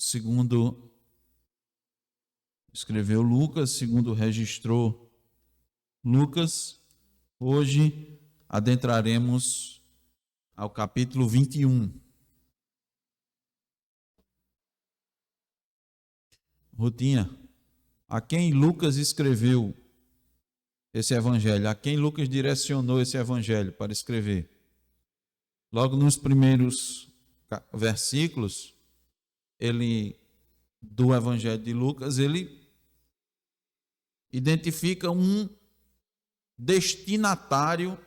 segundo escreveu Lucas, segundo registrou Lucas. Hoje adentraremos ao capítulo 21. Rutinha, a quem Lucas escreveu esse evangelho? A quem Lucas direcionou esse evangelho para escrever? Logo nos primeiros versículos do evangelho de Lucas, ele identifica um destinatário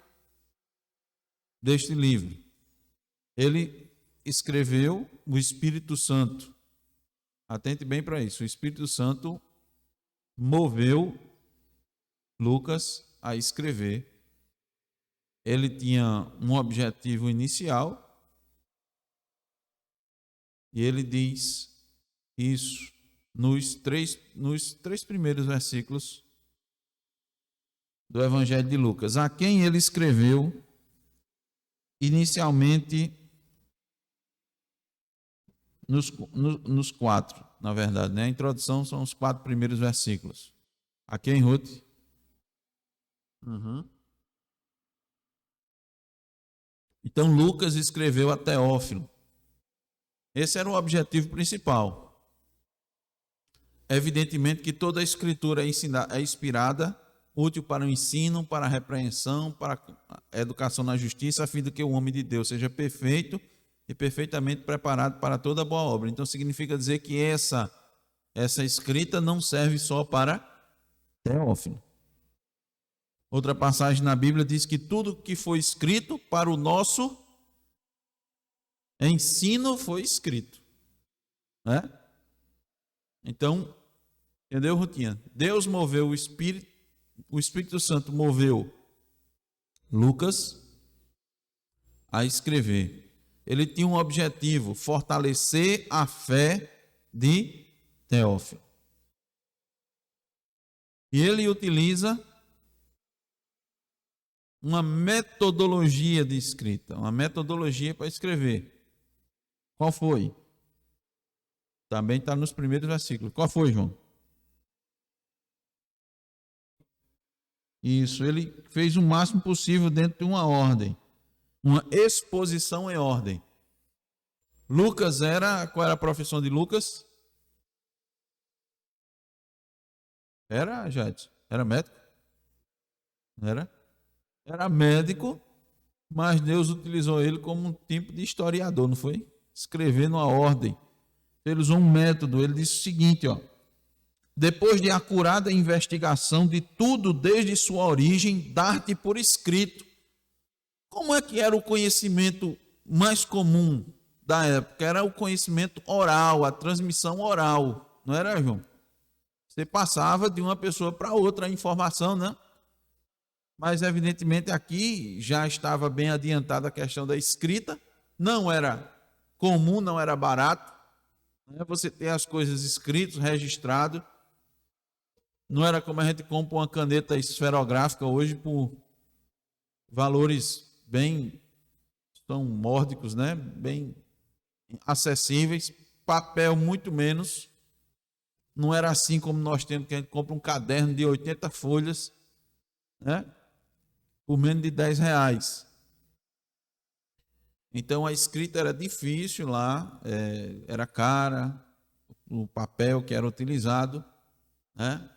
deste livro. Ele escreveu o Espírito Santo. Atente bem para isso. O Espírito Santo moveu Lucas a escrever. Ele tinha um objetivo inicial e ele diz isso nos três primeiros versículos do Evangelho de Lucas. A quem ele escreveu inicialmente nos quatro, na verdade, né? A introdução são os 4 primeiros versículos. A quem, Ruth? Então, Lucas escreveu a Teófilo. Esse era o objetivo principal. Evidentemente que toda a escritura é inspirada, útil para o ensino, para a repreensão, para a educação na justiça, a fim de que o homem de Deus seja perfeito e perfeitamente preparado para toda boa obra. Então, significa dizer que essa escrita não serve só para Teófilo. Outra passagem na Bíblia diz que tudo que foi escrito para o nosso ensino foi escrito, né? Então, entendeu, Rutinha? Deus moveu o Espírito Santo moveu Lucas a escrever. Ele tinha um objetivo: fortalecer a fé de Teófilo. E ele utiliza uma metodologia de escrita, uma metodologia para escrever. Qual foi? Também está nos primeiros versículos. Qual foi, João? Isso, ele fez o máximo possível dentro de uma ordem, uma exposição em ordem. Qual era a profissão de Lucas? Era, Jade? Era médico? Era médico, mas Deus utilizou ele como um tipo de historiador, não foi? Escrevendo uma ordem. Ele usou um método. Ele disse o seguinte, ó: depois de acurada investigação de tudo desde sua origem, dar-te por escrito. Como é que era o conhecimento mais comum da época? Era o conhecimento oral, a transmissão oral, não era, João? Você passava de uma pessoa para outra a informação, né? Mas evidentemente aqui já estava bem adiantada a questão da escrita. Não era comum, não era barato, né? Você ter as coisas escritas, registrado. Não era como a gente compra uma caneta esferográfica hoje por valores bem, são módicos, né? Bem acessíveis. Papel muito menos. Não era assim como nós temos, que a gente compra um caderno de 80 folhas, né? Por menos de R$10. Então a escrita era difícil lá, era cara, o papel que era utilizado, né?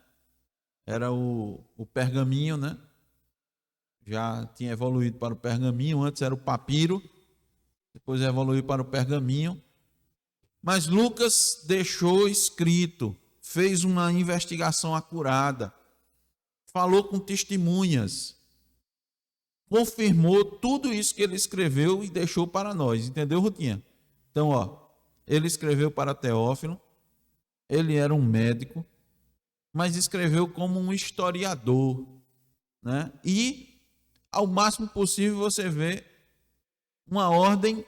Era o pergaminho, né? Já tinha evoluído para o pergaminho. Antes era o papiro, depois evoluiu para o pergaminho. Mas Lucas deixou escrito, fez uma investigação acurada, falou com testemunhas, confirmou tudo isso que ele escreveu e deixou para nós. Entendeu, Rutinha? Então, ó, ele escreveu para Teófilo, ele era um médico, mas escreveu como um historiador, né? E, ao máximo possível, você vê uma ordem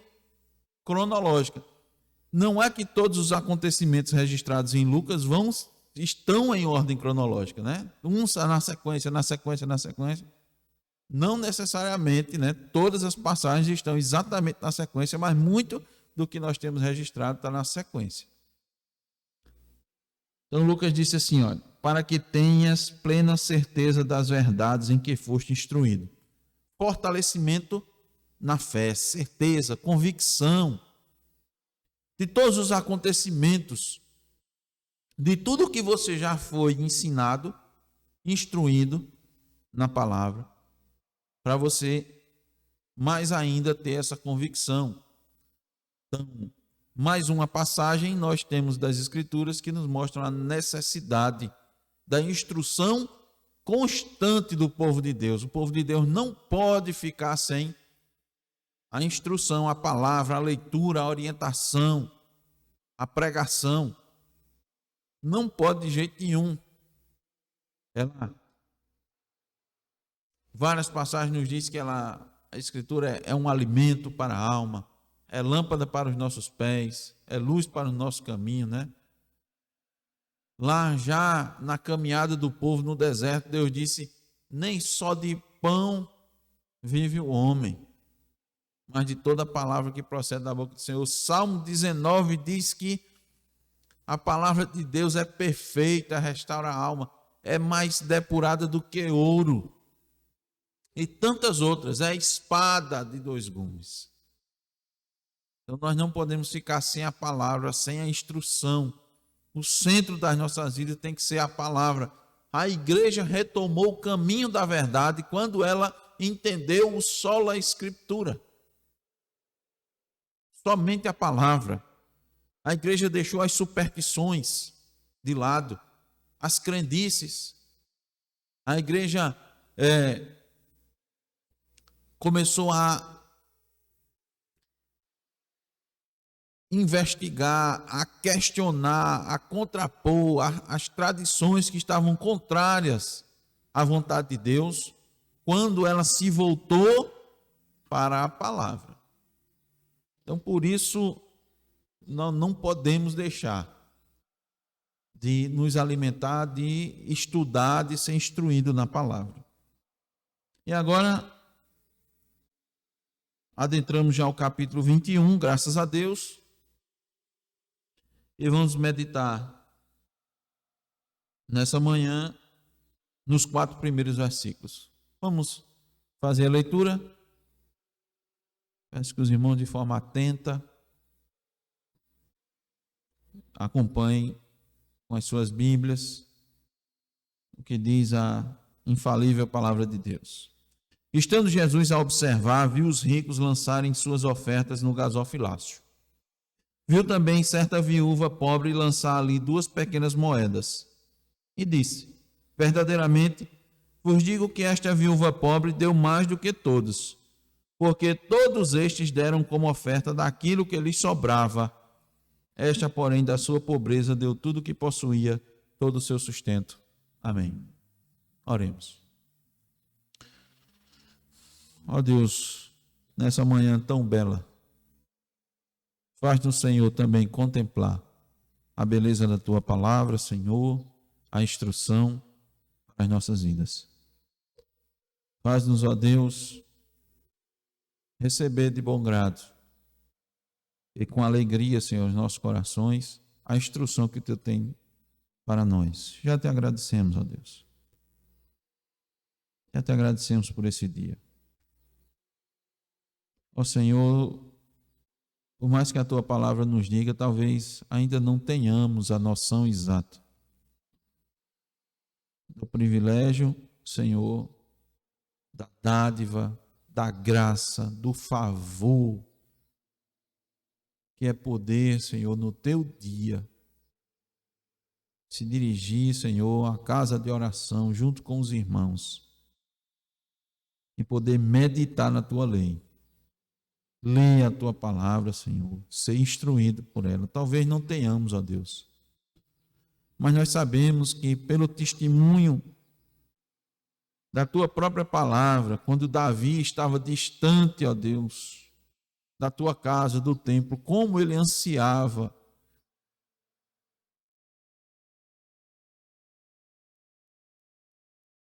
cronológica. Não é que todos os acontecimentos registrados em Lucas estão em ordem cronológica, né? Uns na sequência. Não necessariamente, né? Todas as passagens estão exatamente na sequência, mas muito do que nós temos registrado está na sequência. Então Lucas disse assim, olha, para que tenhas plena certeza das verdades em que foste instruído. Fortalecimento na fé, certeza, convicção de todos os acontecimentos, de tudo que você já foi ensinado, instruído na palavra, para você mais ainda ter essa convicção. Então, mais uma passagem nós temos das Escrituras que nos mostram a necessidade da instrução constante do povo de Deus. O povo de Deus não pode ficar sem a instrução, a palavra, a leitura, a orientação, a pregação. Não pode de jeito nenhum. Várias passagens nos dizem que a Escritura é um alimento para a alma, é lâmpada para os nossos pés, é luz para o nosso caminho, né? Lá já na caminhada do povo no deserto, Deus disse, nem só de pão vive o homem, mas de toda a palavra que procede da boca do Senhor. O Salmo 19 diz que a palavra de Deus é perfeita, restaura a alma, é mais depurada do que ouro. E tantas outras, é a espada de dois gumes. Então nós não podemos ficar sem a palavra, sem a instrução. O centro das nossas vidas tem que ser a palavra. A igreja retomou o caminho da verdade quando ela entendeu o sola escritura. Somente a palavra. A igreja deixou as superstições de lado, as crendices. A igreja começou a investigar, a questionar, a contrapor as tradições que estavam contrárias à vontade de Deus, quando ela se voltou para a palavra. Então, por isso, nós não podemos deixar de nos alimentar, de estudar, de ser instruído na palavra. E agora, adentramos já ao capítulo 21, graças a Deus, e vamos meditar nessa manhã nos 4 primeiros versículos. Vamos fazer a leitura. Peço que os irmãos, de forma atenta, acompanhem com as suas Bíblias o que diz a infalível palavra de Deus. Estando Jesus a observar, viu os ricos lançarem suas ofertas no gasofilácio. Viu também certa viúva pobre lançar ali 2 pequenas moedas. E disse, verdadeiramente, vos digo que esta viúva pobre deu mais do que todos, porque todos estes deram como oferta daquilo que lhes sobrava. Esta, porém, da sua pobreza deu tudo o que possuía, todo o seu sustento. Amém. Oremos. Ó Deus, nessa manhã tão bela, faz-nos, Senhor, também contemplar a beleza da Tua palavra, Senhor, a instrução para as nossas vidas. Faz-nos, ó Deus, receber de bom grado e com alegria, Senhor, os nossos corações, a instrução que Tu tem para nós. Já te agradecemos, ó Deus. Já te agradecemos por esse dia. Ó Senhor, por mais que a Tua palavra nos diga, talvez ainda não tenhamos a noção exata do privilégio, Senhor, da dádiva, da graça, do favor, que é poder, Senhor, no Teu dia, se dirigir, Senhor, à casa de oração, junto com os irmãos, e poder meditar na Tua lei. Leia a Tua palavra, Senhor, ser instruído por ela. Talvez não tenhamos, ó Deus, mas nós sabemos que pelo testemunho da Tua própria palavra, quando Davi estava distante, ó Deus, da Tua casa, do templo, como ele ansiava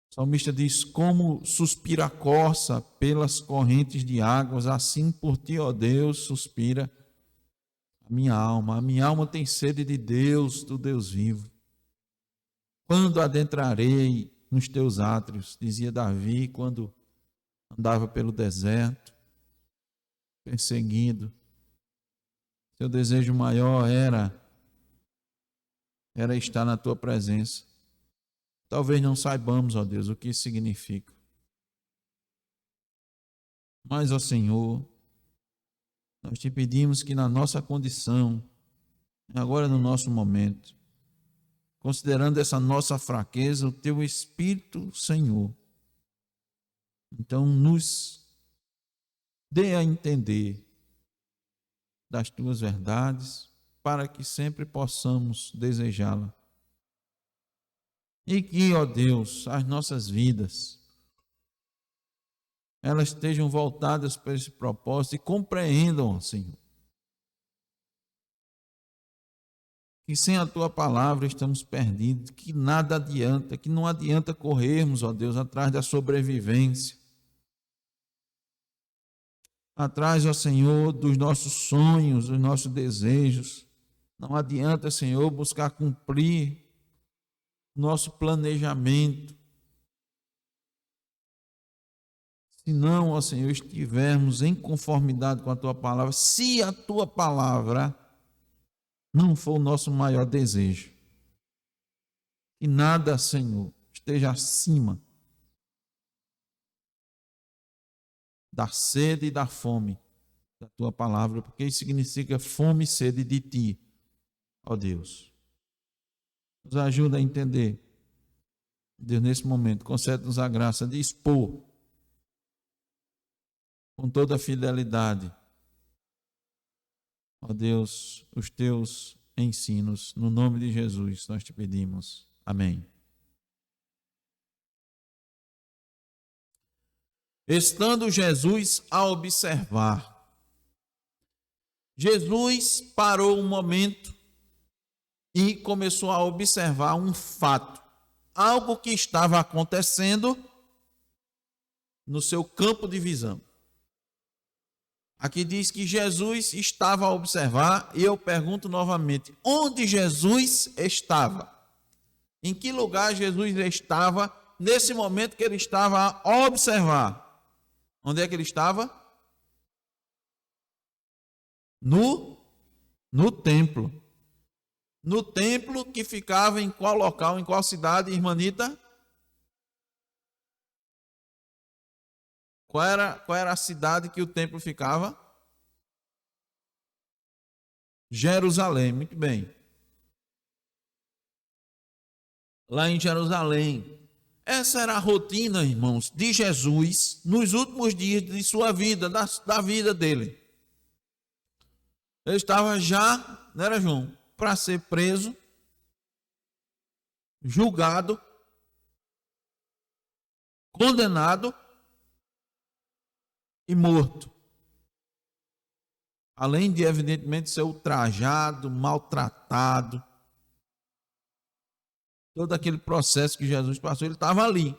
o salmista diz, como suspira a corça pelas correntes de águas, assim por Ti, ó Deus, suspira a minha alma. A minha alma tem sede de Deus, do Deus vivo. Quando adentrarei nos teus átrios, dizia Davi quando andava pelo deserto, perseguido. Seu desejo maior era estar na tua presença. Talvez não saibamos, ó Deus, o que isso significa. Mas, ó Senhor, nós te pedimos que na nossa condição, agora no nosso momento, considerando essa nossa fraqueza, o teu Espírito, Senhor, então nos dê a entender das tuas verdades, para que sempre possamos desejá-la. E que, ó Deus, as nossas vidas, elas estejam voltadas para esse propósito e compreendam, Senhor, que sem a tua palavra estamos perdidos, que nada adianta, que não adianta corrermos, ó Deus, atrás da sobrevivência, atrás, ó Senhor, dos nossos sonhos, dos nossos desejos. Não adianta, Senhor, buscar cumprir nosso planejamento, se não, ó Senhor, estivermos em conformidade com a tua palavra, se a tua palavra não for o nosso maior desejo. Que nada, Senhor, esteja acima da sede e da fome da tua palavra, porque isso significa fome e sede de ti, ó Deus. Nos ajuda a entender, Deus, nesse momento, concede-nos a graça de expor com toda a fidelidade, ó Deus, os teus ensinos. No nome de Jesus nós te pedimos. Amém. Estando Jesus a observar, Jesus parou um momento e começou a observar um fato, algo que estava acontecendo no seu campo de visão. Aqui diz que Jesus estava a observar, e eu pergunto novamente, onde Jesus estava? Em que lugar Jesus estava nesse momento que ele estava a observar? Onde é que ele estava? No templo. No templo que ficava em qual local, em qual cidade, irmanita? Qual era a cidade que o templo ficava? Jerusalém, muito bem. Lá em Jerusalém. Essa era a rotina, irmãos, de Jesus nos últimos dias de sua vida, da vida dele. Ele estava já, não era, João, para ser preso, julgado, condenado e morto. Além de, evidentemente, ser ultrajado, maltratado, todo aquele processo que Jesus passou, ele estava ali.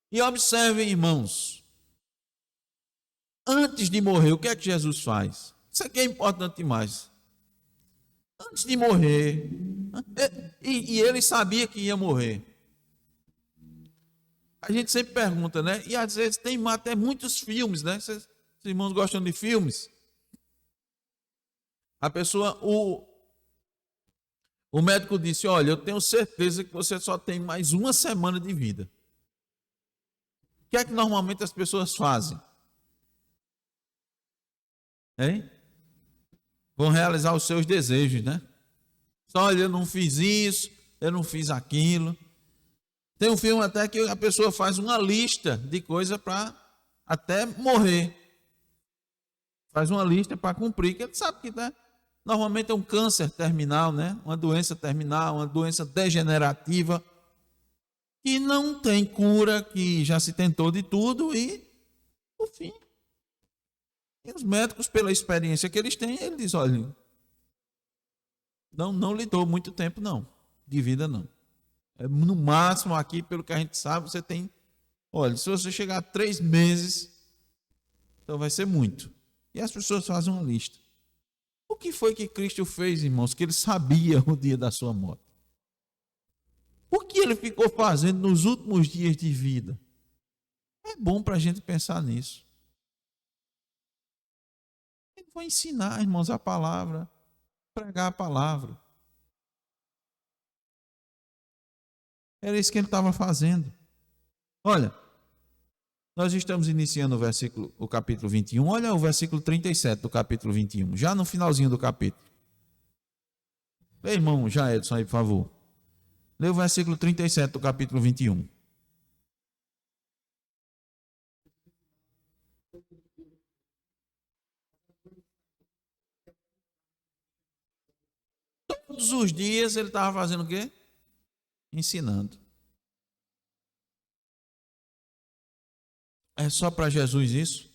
E observem, irmãos, antes de morrer, o que é que Jesus faz? Isso aqui é importante demais. Antes de morrer, e ele sabia que ia morrer. A gente sempre pergunta, né? E às vezes tem até muitos filmes, né? Vocês irmãos gostam de filmes? A pessoa, o médico disse, olha, eu tenho certeza que você só tem mais uma semana de vida. O que é que normalmente as pessoas fazem? Hein? Vão realizar os seus desejos, né? Só, olha, eu não fiz isso, eu não fiz aquilo. Tem um filme até que a pessoa faz uma lista de coisas para até morrer. Faz uma lista para cumprir, que ele sabe que, né? Normalmente é um câncer terminal, né? Uma doença terminal, uma doença degenerativa, que não tem cura, que já se tentou de tudo e, por fim, e os médicos, pela experiência que eles têm, eles dizem, olha, não lhe dou muito tempo, não, de vida não. No máximo aqui, pelo que a gente sabe, você tem, olha, se você chegar a 3 meses, então vai ser muito. E as pessoas fazem uma lista. O que foi que Cristo fez, irmãos, que ele sabia o dia da sua morte? O que ele ficou fazendo nos últimos dias de vida? É bom para a gente pensar nisso. Ele foi ensinar, irmãos, a palavra, pregar a palavra. Era isso que ele estava fazendo. Olha, nós estamos iniciando o capítulo 21. Olha o versículo 37 do capítulo 21, já no finalzinho do capítulo. Lê, irmão, já Edson aí, por favor. Lê o versículo 37 do capítulo 21. Todos os dias ele estava fazendo o quê? Ensinando. É só para Jesus isso?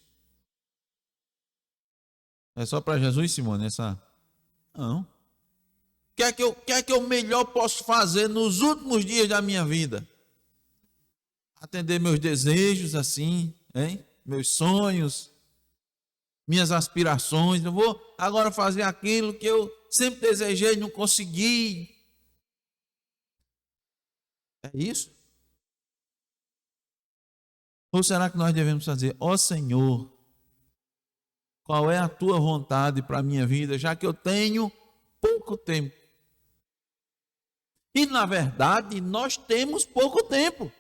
É só para Jesus, Simone? Não. O que é que eu melhor posso fazer nos últimos dias da minha vida? Atender meus desejos assim, hein? Meus sonhos, minhas aspirações. Eu vou agora fazer aquilo que eu sempre desejei e não consegui. É isso? Ou será que nós devemos fazer, ó Senhor, qual é a tua vontade para a minha vida, já que eu tenho pouco tempo? E na verdade, nós temos pouco tempo.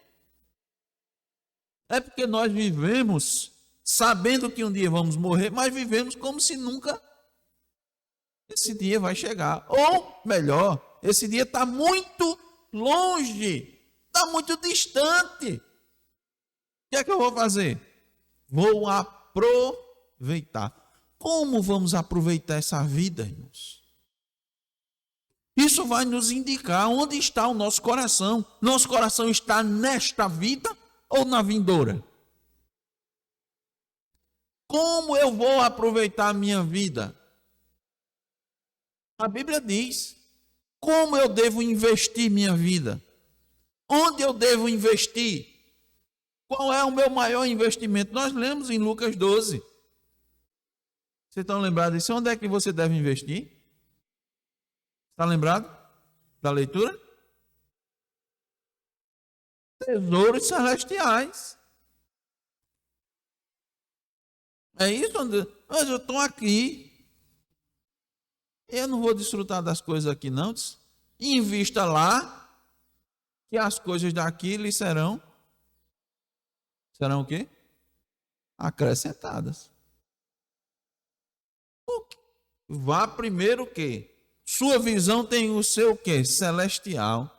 É porque nós vivemos sabendo que um dia vamos morrer, mas vivemos como se nunca esse dia vai chegar. Ou melhor, esse dia está muito longe, está muito distante. O que é que eu vou fazer? Vou aproveitar. Como vamos aproveitar essa vida, irmãos? Isso vai nos indicar onde está o nosso coração. Nosso coração está nesta vida ou na vindoura? Como eu vou aproveitar a minha vida? A Bíblia diz como eu devo investir minha vida. Onde eu devo investir? Qual é o meu maior investimento? Nós lemos em Lucas 12. Vocês estão lembrados disso? Onde é que você deve investir? Está lembrado da leitura? Tesouros celestiais. É isso? Mas eu estou aqui. Eu não vou desfrutar das coisas aqui, não. Invista lá, que as coisas daqui lhe serão o quê? Acrescentadas. Vá primeiro o quê? Sua visão tem o seu o quê? Celestial.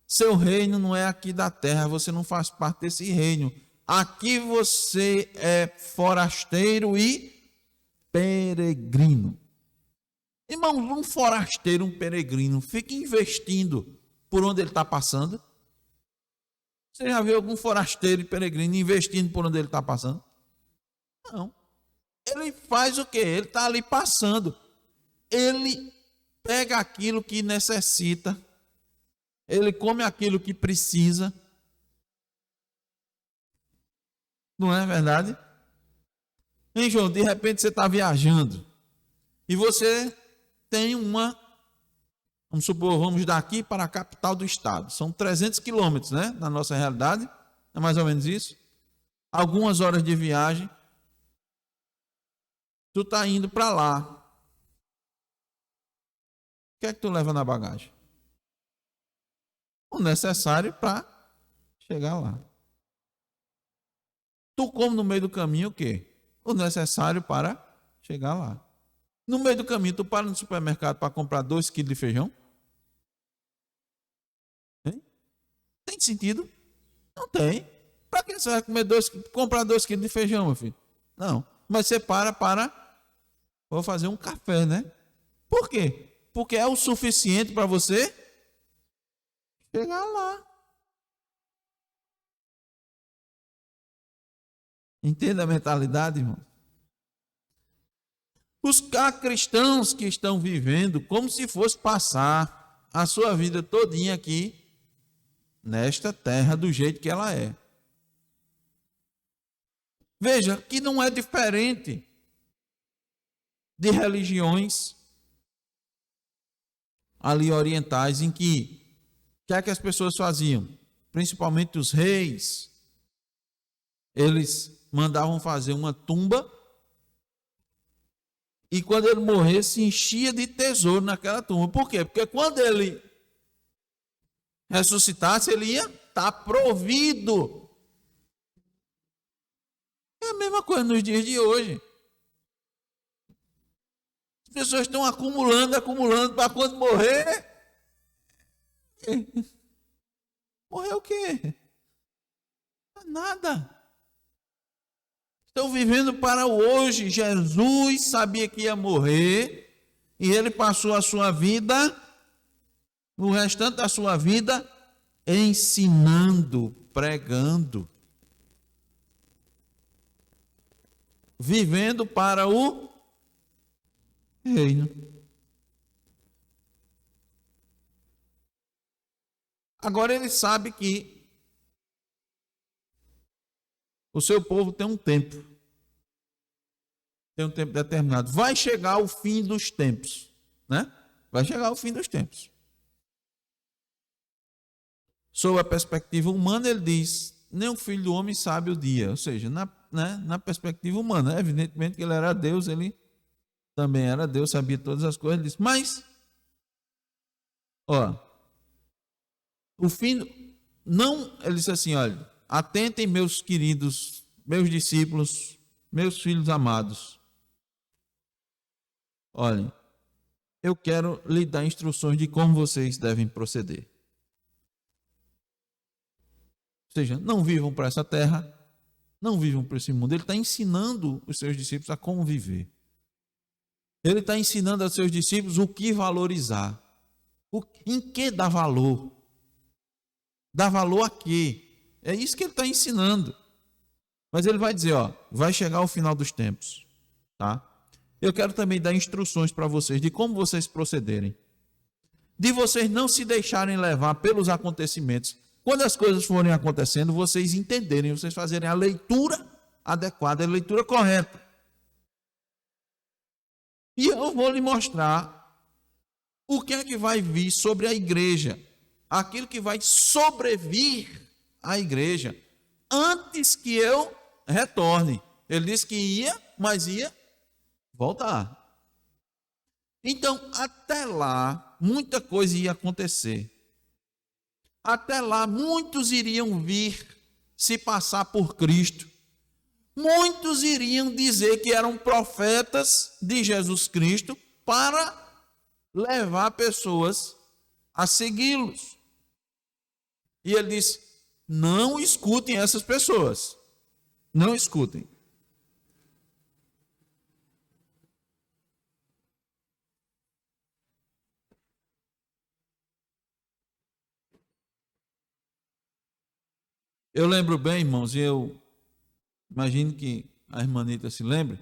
Seu reino não é aqui da terra, você não faz parte desse reino. Aqui você é forasteiro e peregrino. Irmãos, um forasteiro, um peregrino, fica investindo por onde ele está passando. Você já viu algum forasteiro e peregrino investindo por onde ele está passando? Não. Ele faz o quê? Ele está ali passando. Ele pega aquilo que necessita. Ele come aquilo que precisa. Não é verdade? Hein, João? De repente você está viajando. E você tem vamos supor, vamos daqui para a capital do estado. São 300 quilômetros, né? Na nossa realidade. É mais ou menos isso. Algumas horas de viagem. Tu está indo para lá. O que é que tu leva na bagagem? O necessário para chegar lá. Tu come no meio do caminho o quê? O necessário para chegar lá. No meio do caminho, tu para no supermercado para comprar 2 quilos de feijão? Hein? Tem sentido? Não tem. Para que você vai comprar 2 quilos de feijão, meu filho? Não. Mas você vou fazer um café, né? Por quê? Porque é o suficiente para você chegar lá. Entenda a mentalidade, irmão? Os cristãos que estão vivendo como se fosse passar a sua vida todinha aqui nesta terra do jeito que ela é. Veja que não é diferente de religiões ali orientais em que o que é que as pessoas faziam? principalmente os reis, eles mandavam fazer uma tumba e quando ele morresse, enchia de tesouro naquela tumba. Por quê? Porque quando ele ressuscitasse, ele ia estar provido. É a mesma coisa nos dias de hoje. As pessoas estão acumulando, para quando morrer. Morrer o quê? Nada. Estão vivendo para o hoje. Jesus sabia que ia morrer e ele passou a sua vida, o restante da sua vida, ensinando, pregando, vivendo para o reino. Agora ele sabe que o seu povo tem um tempo determinado. Vai chegar o fim dos tempos, né? Vai chegar o fim dos tempos. Sob a perspectiva humana, ele diz: nem o filho do homem sabe o dia. Ou seja, na perspectiva humana, evidentemente que ele era Deus, ele também era Deus, sabia todas as coisas. Ele diz: mas, o fim, não, ele disse assim: olha, atentem, meus queridos, meus discípulos, meus filhos amados. Olhem, eu quero lhe dar instruções de como vocês devem proceder. Ou seja, não vivam para essa terra, não vivam para esse mundo. Ele está ensinando os seus discípulos a como viver. Ele está ensinando aos seus discípulos o que valorizar. Em que dar valor. Dar valor a quê? É isso que ele está ensinando. Mas ele vai dizer, vai chegar o final dos tempos. Tá? Eu quero também dar instruções para vocês de como vocês procederem. De vocês não se deixarem levar pelos acontecimentos. Quando as coisas forem acontecendo, vocês entenderem, vocês fazerem a leitura adequada, a leitura correta. E eu vou lhe mostrar o que é que vai vir sobre a igreja, aquilo que vai sobrevir à igreja, antes que eu retorne. Ele disse que ia, mas ia voltar. Então, até lá, muita coisa ia acontecer. Até lá, muitos iriam vir se passar por Cristo. Muitos iriam dizer que eram profetas de Jesus Cristo para levar pessoas a segui-los. E ele disse: não escutem essas pessoas. Não escutem. Eu lembro bem, irmãos, e eu imagino que a irmã Anita se lembre,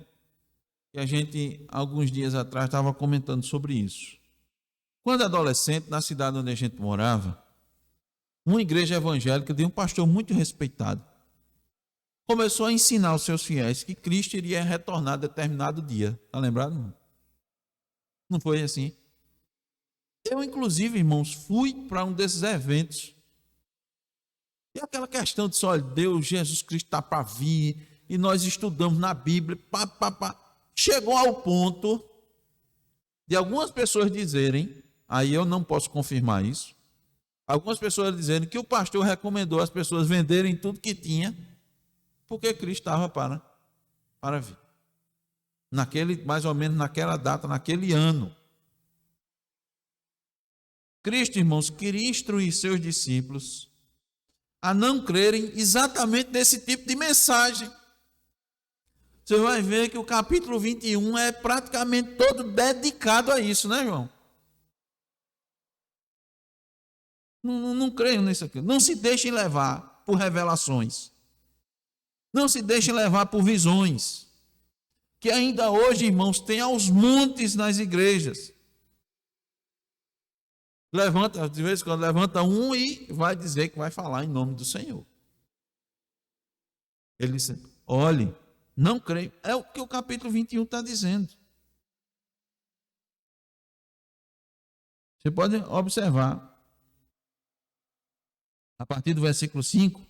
que a gente, alguns dias atrás, estava comentando sobre isso. Quando adolescente, na cidade onde a gente morava, uma igreja evangélica de um pastor muito respeitado começou a ensinar aos seus fiéis que Cristo iria retornar a determinado dia. Está lembrado, irmão? Não foi assim? Eu, inclusive, irmãos, fui para um desses eventos. E aquela questão de só, Deus, Jesus Cristo está para vir, e nós estudamos na Bíblia, chegou ao ponto de algumas pessoas dizerem, aí eu não posso confirmar isso, algumas pessoas dizerem que o pastor recomendou as pessoas venderem tudo que tinha, porque Cristo estava para vir. Mais ou menos naquela data, naquele ano. Cristo, irmãos, queria instruir seus discípulos a não crerem exatamente nesse tipo de mensagem. Você vai ver que o capítulo 21 é praticamente todo dedicado a isso, né, João? Não creiam nisso aqui. Não se deixem levar por revelações. Não se deixem levar por visões. Que ainda hoje, irmãos, tem aos montes nas igrejas. Levanta, de vez em quando levanta um e vai dizer que vai falar em nome do Senhor. Ele disse: olhe, não creio. É o que o capítulo 21 está dizendo. Você pode observar. a partir do versículo 5,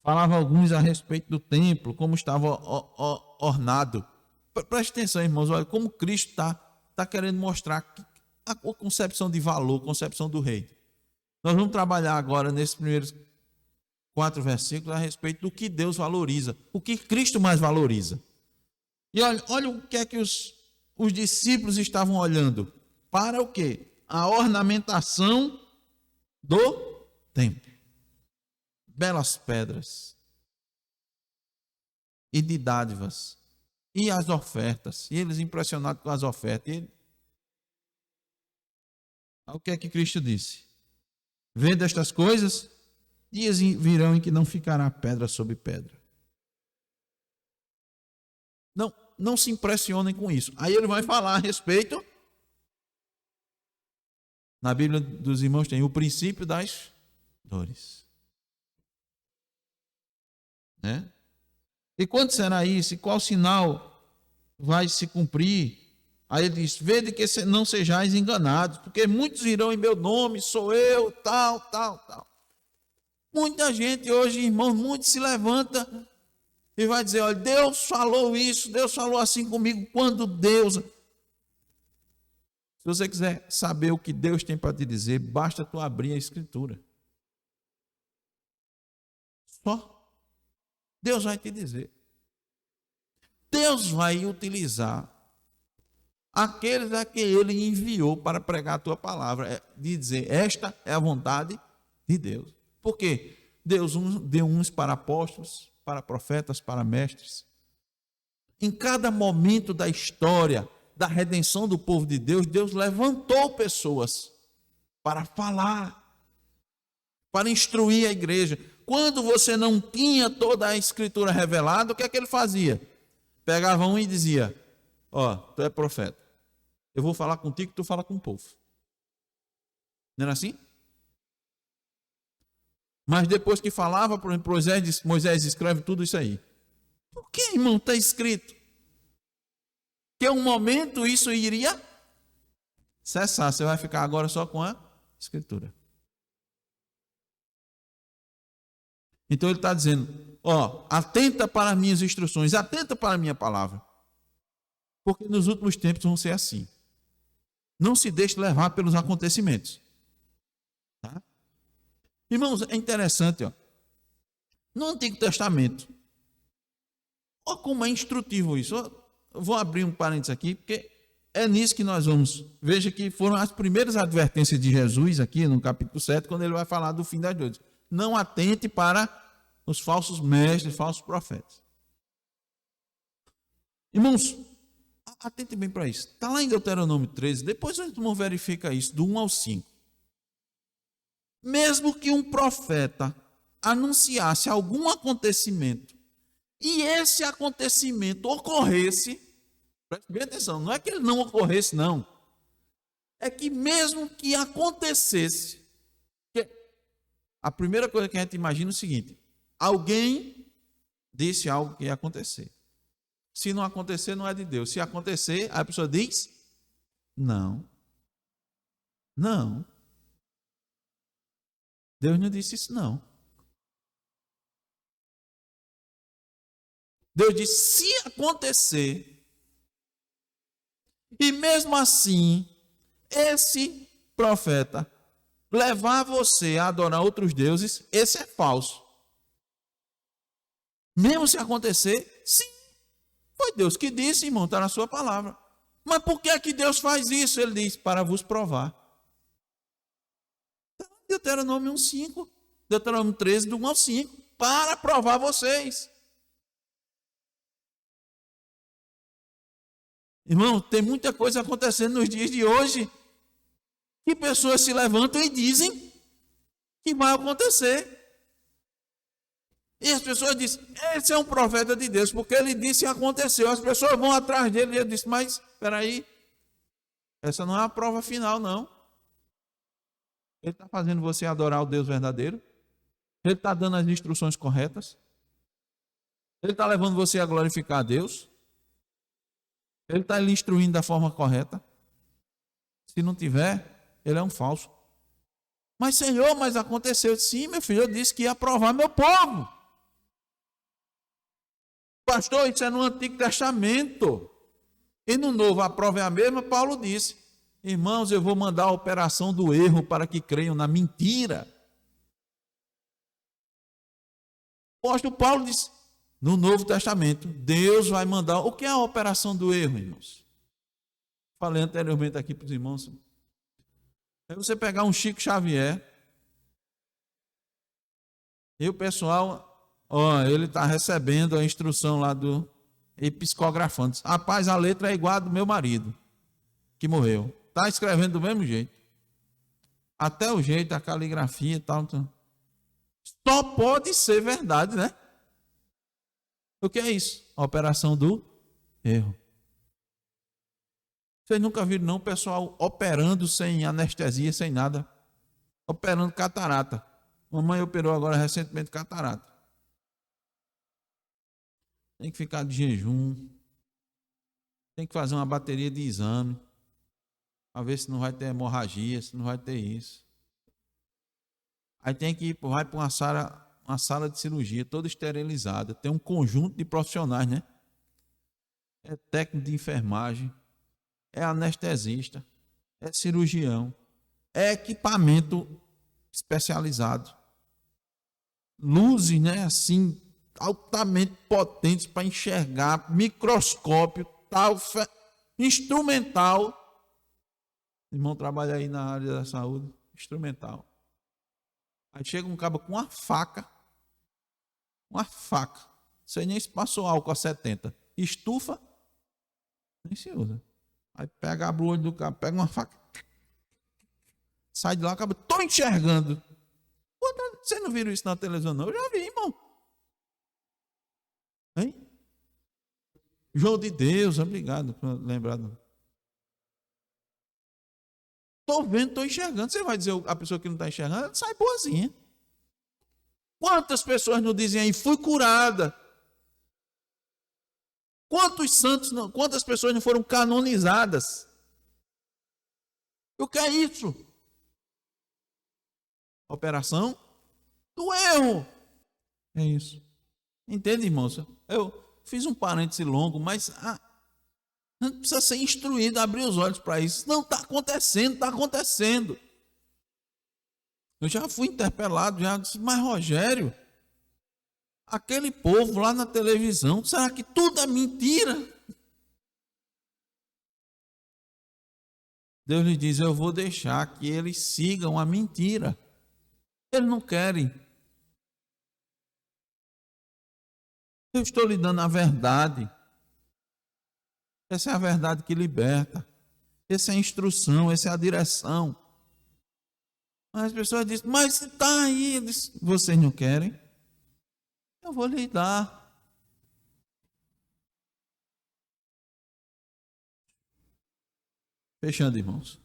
falava alguns a respeito do templo, como estava ornado. Preste atenção, irmãos, olha como Cristo está querendo mostrar a concepção de valor, concepção do reino. Nós vamos trabalhar agora nesses primeiros 4 versículos a respeito do que Deus valoriza, o que Cristo mais valoriza. E olha o que é que os discípulos estavam olhando. Para o quê? A ornamentação do templo. Belas pedras. E de dádivas. E as ofertas. E eles impressionados com as ofertas. O que é que Cristo disse? Vendo estas coisas, dias virão em que não ficará pedra sobre pedra. Não se impressionem com isso. Aí ele vai falar a respeito. Na Bíblia dos irmãos tem o princípio das dores. Né? E quando será isso? E qual sinal vai se cumprir? Aí ele diz, vede que não sejais enganados, porque muitos virão em meu nome, sou eu, tal. Muita gente hoje, irmão, muito se levanta e vai dizer, olha, Deus falou isso, Deus falou assim comigo, quando Deus... Se você quiser saber o que Deus tem para te dizer, basta tu abrir a Escritura. Só. Deus vai te dizer. Deus vai utilizar aqueles a que Ele enviou para pregar a tua palavra, de dizer, esta é a vontade de Deus. Por quê? Deus deu uns para apóstolos, para profetas, para mestres. Em cada momento da história da redenção do povo de Deus, Deus levantou pessoas para falar, para instruir a igreja. Quando você não tinha toda a Escritura revelada, o que é que ele fazia? Pegava um e dizia, tu é profeta, eu vou falar contigo, tu fala com o povo. Não era assim? Mas depois que falava, por exemplo, Moisés escreve tudo isso aí. Por que, irmão, está escrito? Que um momento isso iria cessar. Você vai ficar agora só com a Escritura. Então ele está dizendo, atenta para as minhas instruções, atenta para a minha palavra. Porque nos últimos tempos vão ser assim. Não se deixe levar pelos acontecimentos. Tá? Irmãos, é interessante, no Antigo Testamento, olha como é instrutivo isso. Vou abrir um parênteses aqui, porque é nisso que nós vamos. Veja que foram as primeiras advertências de Jesus aqui no capítulo 7, quando ele vai falar do fim das dores. Não atente para os falsos mestres, falsos profetas. Irmãos, atente bem para isso. Está lá em Deuteronômio 13, depois a gente não verifica isso, do 1 ao 5. Mesmo que um profeta anunciasse algum acontecimento e esse acontecimento ocorresse, preste bem atenção, não é que ele não ocorresse, não. É que mesmo que acontecesse, a primeira coisa que a gente imagina é o seguinte, alguém disse algo que ia acontecer. Se não acontecer, não é de Deus. Se acontecer, a pessoa diz, não. Deus não disse isso, não. Deus disse, se acontecer, e mesmo assim, esse profeta levar você a adorar outros deuses, esse é falso. Mesmo se acontecer, sim, foi Deus que disse, irmão, está na sua palavra. Mas por que é que Deus faz isso? Ele diz, para vos provar. Deuteronômio 1:5, Deuteronômio 13, do 1 ao 5, para provar vocês. Irmão, tem muita coisa acontecendo nos dias de hoje, que pessoas se levantam e dizem que vai acontecer. E as pessoas dizem, esse é um profeta de Deus, porque ele disse que aconteceu. As pessoas vão atrás dele e ele diz, mas espera aí, essa não é a prova final, não. Ele está fazendo você adorar o Deus verdadeiro. Ele está dando as instruções corretas. Ele está levando você a glorificar a Deus. Ele está lhe instruindo da forma correta. Se não tiver, ele é um falso. Mas, Senhor, mas aconteceu. Sim, meu filho, eu disse que ia provar meu povo. Pastor, isso é no Antigo Testamento. E no Novo, a prova é a mesma. Paulo disse: irmãos, eu vou mandar a operação do erro para que creiam na mentira. O apóstolo Paulo disse, no Novo Testamento, Deus vai mandar. O que é a operação do erro, irmãos? Falei anteriormente aqui para os irmãos. É você pegar um Chico Xavier e o pessoal, ele está recebendo a instrução lá do psicografando. Rapaz, a letra é igual a do meu marido, que morreu. Está escrevendo do mesmo jeito. Até o jeito, a caligrafia e tal. Só pode ser verdade, né? O que é isso? A operação do erro. Vocês nunca viram, não, o pessoal operando sem anestesia, sem nada. Operando catarata. Mamãe operou agora recentemente catarata. Tem que ficar de jejum. Tem que fazer uma bateria de exame. Para ver se não vai ter hemorragia, se não vai ter isso. Aí tem que ir, vai para uma sala de cirurgia toda esterilizada. Tem um conjunto de profissionais, né? É técnico de enfermagem, é anestesista, é cirurgião, é equipamento especializado. Luzes, né? Assim, altamente potentes para enxergar, microscópio, tal, instrumental. O irmão trabalha aí na área da saúde, instrumental. Aí chega um cabo com uma faca. Não sei nem se passou álcool a 70. Estufa, nem se usa. Aí pega, abre o olho do cabo, pega uma faca, sai de lá, acaba, tô enxergando. Você não viram isso na televisão, não? Eu já vi, irmão. Hein? João de Deus, obrigado por lembrar. Tô vendo, tô enxergando. Você vai dizer a pessoa que não está enxergando, ela sai boazinha. Quantas pessoas não dizem aí, fui curada? Quantos santos, não, quantas pessoas não foram canonizadas? O que é isso? Operação do erro. É isso. Entende, irmãos? Eu fiz um parêntese longo, mas não precisa ser instruído, abrir os olhos para isso. Não, está acontecendo, está acontecendo. Eu já fui interpelado, já disse, mas Rogério, aquele povo lá na televisão, será que tudo é mentira? Deus lhe diz, eu vou deixar que eles sigam a mentira. Eles não querem. Eu estou lhe dando a verdade. Essa é a verdade que liberta. Essa é a instrução, essa é a direção. Mas as pessoas dizem, mas está aí. Vocês não querem? Eu vou lhe dar. Fechando, irmãos.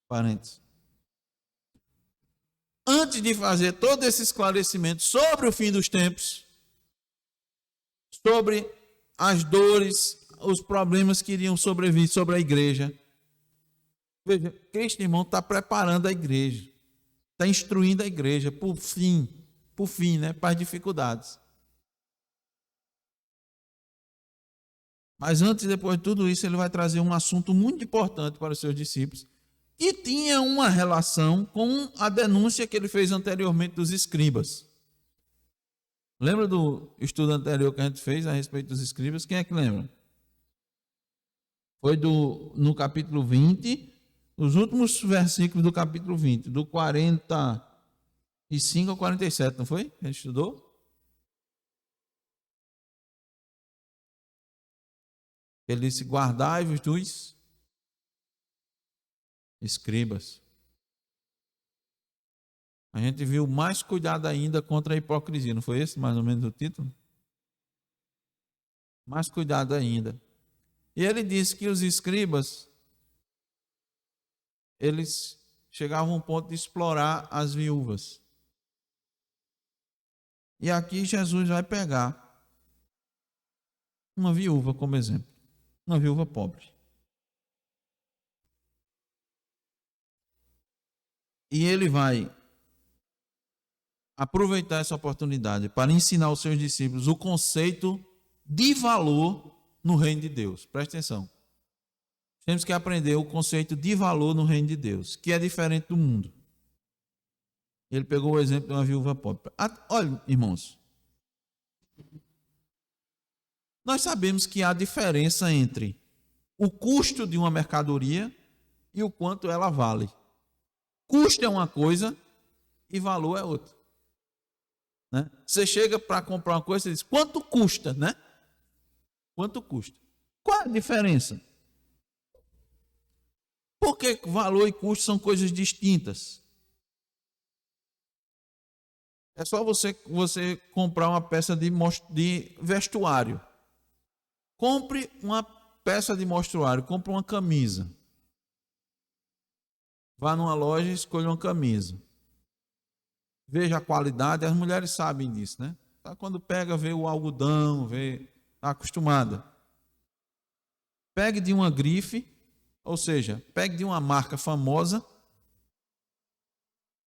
Parênteses. Antes de fazer todo esse esclarecimento sobre o fim dos tempos, sobre as dores, os problemas que iriam sobrevir sobre a igreja. Veja, Cristo, irmão, está preparando a igreja, está instruindo a igreja por fim, né, para as dificuldades. Mas antes e depois de tudo isso, ele vai trazer um assunto muito importante para os seus discípulos, que tinha uma relação com a denúncia que ele fez anteriormente dos escribas. Lembra do estudo anterior que a gente fez a respeito dos escribas? Quem é que lembra? Foi no capítulo 20, os últimos versículos do capítulo 20, do 45 ao 47, não foi? A gente estudou? Ele disse, guardai-vos dos escribas. A gente viu mais cuidado ainda contra a hipocrisia, não foi esse mais ou menos o título? Mais cuidado ainda. E ele disse que os escribas, eles chegavam a um ponto de explorar as viúvas. E aqui Jesus vai pegar uma viúva como exemplo. Uma viúva pobre. E ele vai aproveitar essa oportunidade para ensinar aos seus discípulos o conceito de valor no reino de Deus. Presta atenção. Temos que aprender o conceito de valor no reino de Deus, que é diferente do mundo. Ele pegou o exemplo de uma viúva pobre. Olha, irmãos, nós sabemos que há diferença entre o custo de uma mercadoria e o quanto ela vale. Custo é uma coisa e valor é outra. Né? Você chega para comprar uma coisa e diz, quanto custa, né? Quanto custa? Qual é a diferença? Porque valor e custo são coisas distintas. É só você comprar uma peça de vestuário. Compre uma peça de vestuário, compre uma camisa. Vá numa loja e escolha uma camisa. Veja a qualidade, as mulheres sabem disso, né? Quando pega, vê o algodão, está acostumada. Pegue de uma grife, ou seja, pegue de uma marca famosa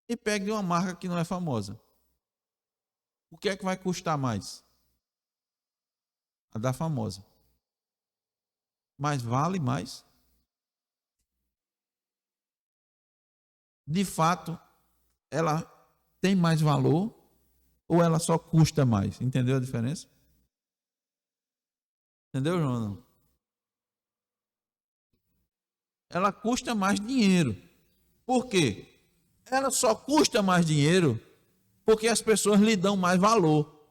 e pegue de uma marca que não é famosa. O que é que vai custar mais? A da famosa. Mas vale mais? De fato, ela tem mais valor ou ela só custa mais? Entendeu a diferença? Entendeu, João? Não? Ela custa mais dinheiro. Por quê? Ela só custa mais dinheiro porque as pessoas lhe dão mais valor.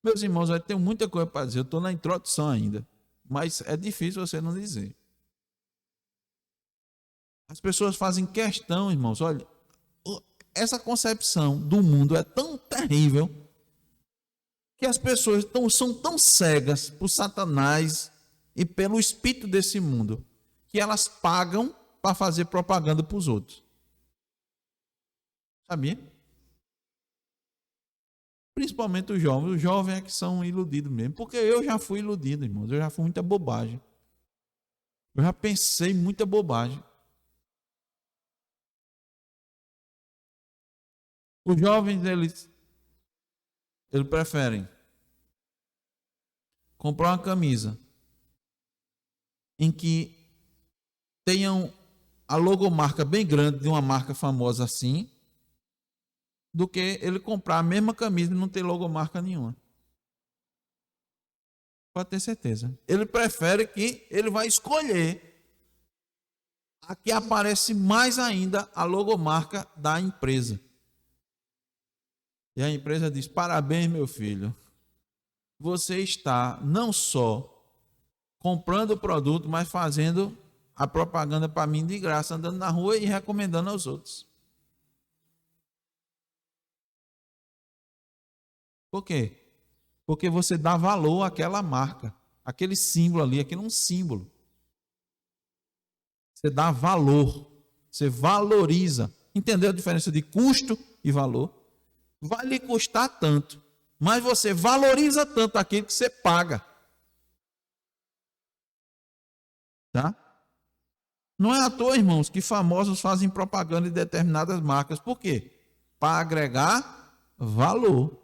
Meus irmãos, eu tenho muita coisa para dizer. Eu estou na introdução ainda. Mas é difícil você não dizer. As pessoas fazem questão, irmãos. Olha, essa concepção do mundo é tão terrível que as pessoas são tão cegas por Satanás e pelo espírito desse mundo que elas pagam para fazer propaganda para os outros. Sabia? Principalmente os jovens. Os jovens é que são iludidos mesmo. Porque eu já fui iludido, irmãos. Eu já fui muita bobagem. Eu já pensei muita bobagem. Os jovens, eles preferem comprar uma camisa em que tenham a logomarca bem grande de uma marca famosa assim, do que ele comprar a mesma camisa e não ter logomarca nenhuma. Pode ter certeza. Ele prefere que ele vai escolher a que aparece mais ainda a logomarca da empresa. E a empresa diz, parabéns, meu filho. Você está não só comprando o produto, mas fazendo a propaganda para mim de graça, andando na rua e recomendando aos outros. Por quê? Porque você dá valor àquela marca, aquele símbolo ali, aquele é um símbolo. Você dá valor, você valoriza. Entendeu a diferença de custo e valor? Vai lhe custar tanto, mas você valoriza tanto aquilo que você paga. Tá? Não é à toa, irmãos, que famosos fazem propaganda de determinadas marcas. Por quê? Para agregar valor.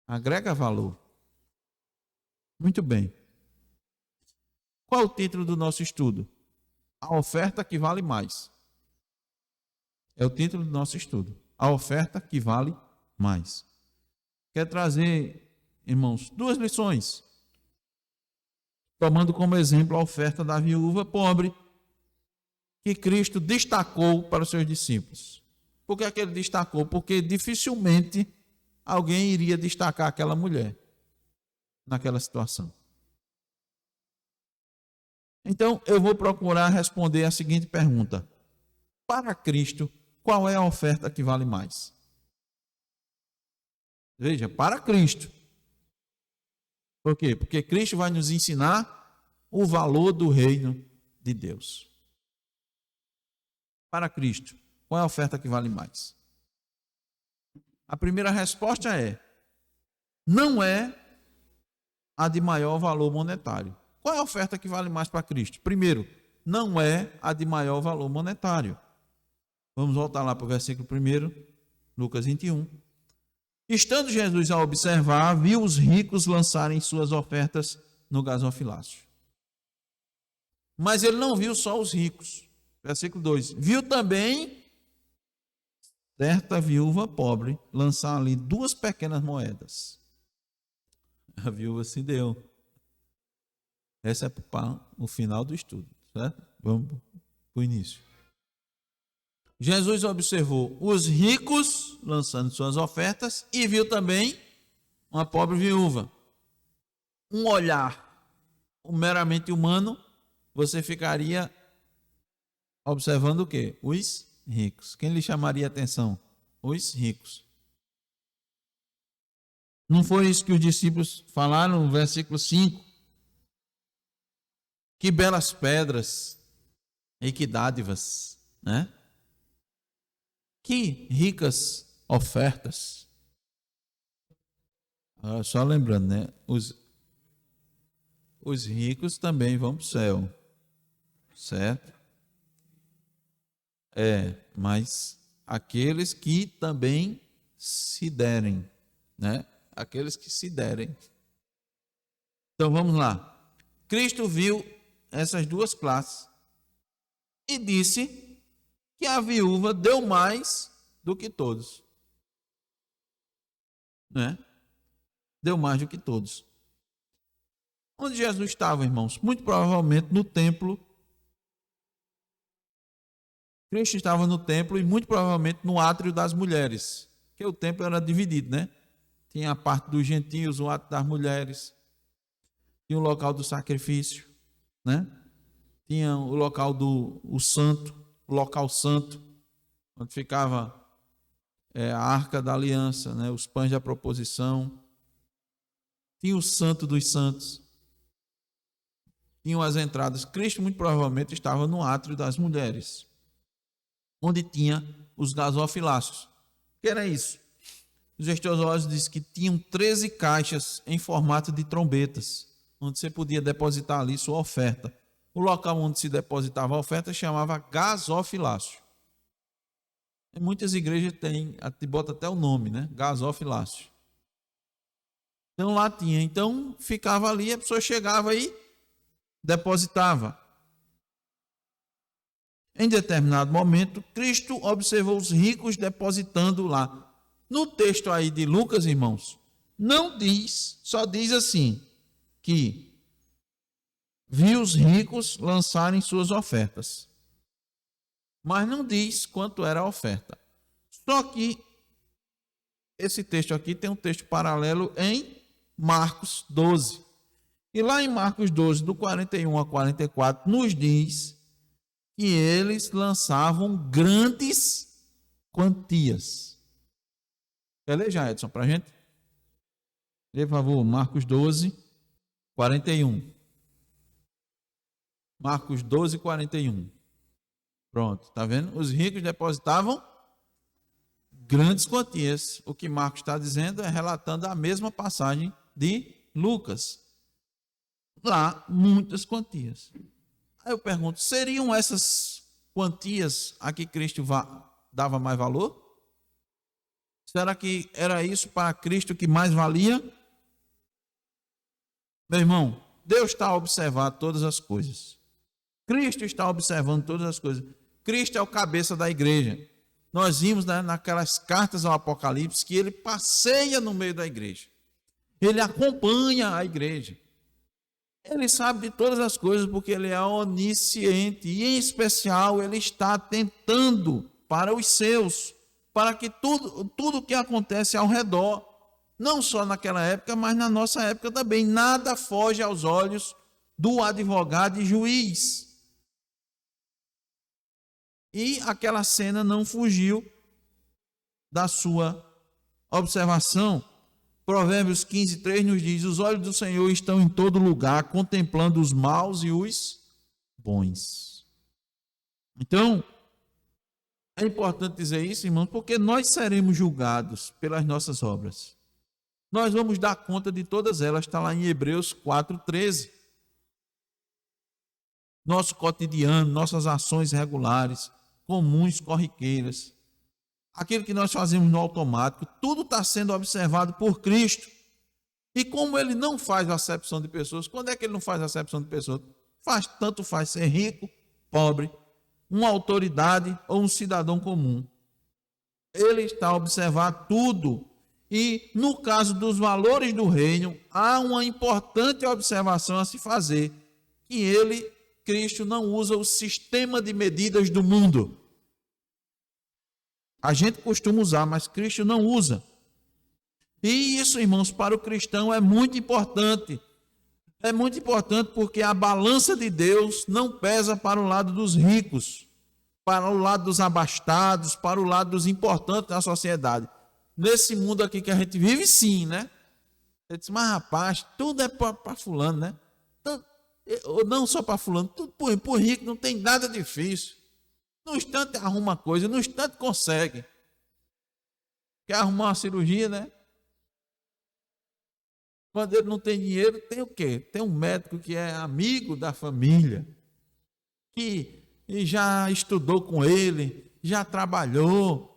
Agrega valor. Muito bem. Qual é o título do nosso estudo? A oferta que vale mais. É o título do nosso estudo. A oferta que vale mais. Quero trazer, irmãos, duas lições. Tomando como exemplo a oferta da viúva pobre, que Cristo destacou para os seus discípulos. Por que é que ele destacou? Porque dificilmente alguém iria destacar aquela mulher naquela situação. Então, eu vou procurar responder a seguinte pergunta. Para Cristo, qual é a oferta que vale mais? Veja, para Cristo. Por quê? Porque Cristo vai nos ensinar o valor do reino de Deus. Para Cristo, qual é a oferta que vale mais? A primeira resposta é: não é a de maior valor monetário. Qual é a oferta que vale mais para Cristo? Primeiro, não é a de maior valor monetário. Vamos voltar lá para o versículo 1, Lucas 21. Estando Jesus a observar, viu os ricos lançarem suas ofertas no gasofilácio. Mas ele não viu só os ricos. Versículo 2. Viu também certa viúva pobre lançar ali 2 pequenas moedas. A viúva se deu. Essa é para o final do estudo, certo? Vamos para o início. Jesus observou os ricos lançando suas ofertas e viu também uma pobre viúva. Um olhar meramente humano, você ficaria observando o quê? Os ricos. Quem lhe chamaria a atenção? Os ricos. Não foi isso que os discípulos falaram no versículo 5? Que belas pedras e que dádivas, né? Que ricas ofertas. Só lembrando, né? Os ricos também vão para o céu, certo? Mas aqueles que também se derem, né? Aqueles que se derem. Então vamos lá. Cristo viu essas 2 classes e disse que a viúva deu mais do que todos, né? Deu mais do que todos. Onde Jesus estava, irmãos? Muito provavelmente no templo. Cristo estava no templo e muito provavelmente no átrio das mulheres, porque o templo era dividido, né? Tinha a parte dos gentios, o átrio das mulheres, tinha o local do sacrifício, né? Tinha o local do santo, o local santo, onde ficava a arca da aliança, né? Os pães da proposição. Tinha o santo dos santos. Tinham as entradas. Cristo muito provavelmente estava no átrio das mulheres, onde tinha os gasofilácios. O que era isso? Os estudiosos dizem que tinham 13 caixas em formato de trombetas, onde você podia depositar ali sua oferta. O local onde se depositava a oferta chamava gasofilácio. Em muitas igrejas tem, bota até o nome, né? Gasofilácio. Então lá tinha. Então ficava ali, a pessoa chegava aí, depositava. Em determinado momento, Cristo observou os ricos depositando lá. No texto aí de Lucas, irmãos, não diz, só diz assim, que viu os ricos lançarem suas ofertas. Mas não diz quanto era a oferta. Só que esse texto aqui tem um texto paralelo em Marcos 12. E lá em Marcos 12, do 41 a 44, nos diz que eles lançavam grandes quantias. Quer ler já, Edson, para a gente? Por favor, Marcos 12, 41. Marcos 12, 41. Pronto, está vendo? Os ricos depositavam grandes quantias. O que Marcos está dizendo é relatando a mesma passagem de Lucas. Lá, muitas quantias. Aí eu pergunto, seriam essas quantias a que Cristo dava mais valor? Será que era isso para Cristo que mais valia? Meu irmão, Deus está a observar todas as coisas. Cristo está observando todas as coisas. Cristo é o cabeça da igreja. Nós vimos, né, naquelas cartas ao Apocalipse que ele passeia no meio da igreja. Ele acompanha a igreja. Ele sabe de todas as coisas porque ele é onisciente. E, em especial, ele está atentando para os seus, para que tudo que acontece ao redor, não só naquela época, mas na nossa época também, nada foge aos olhos do advogado e juiz. E aquela cena não fugiu da sua observação. Provérbios 15, 3 nos diz: os olhos do Senhor estão em todo lugar, contemplando os maus e os bons. Então, é importante dizer isso, irmãos, porque nós seremos julgados pelas nossas obras. Nós vamos dar conta de todas elas, está lá em Hebreus 4, 13. nosso cotidiano, nossas ações regulares, comuns, corriqueiras, aquilo que nós fazemos no automático, tudo está sendo observado por Cristo. E como ele não faz acepção de pessoas, quando é que ele não faz acepção de pessoas? Tanto faz ser rico, pobre, uma autoridade ou um cidadão comum. Ele está a observar tudo. E no caso dos valores do reino, há uma importante observação a se fazer, que Cristo, não usa o sistema de medidas do mundo. A gente costuma usar, mas Cristo não usa. E isso, irmãos, para o cristão é muito importante. É muito importante porque a balança de Deus não pesa para o lado dos ricos, para o lado dos abastados, para o lado dos importantes da sociedade. Nesse mundo aqui que a gente vive, sim, né? Ele disse, mas rapaz, tudo é para fulano, né? Não só para fulano, tudo por rico não tem nada difícil. No instante arruma coisa, no instante consegue. Quer arrumar uma cirurgia, né? Quando ele não tem dinheiro, tem o quê? Tem um médico que é amigo da família, que já estudou com ele, já trabalhou,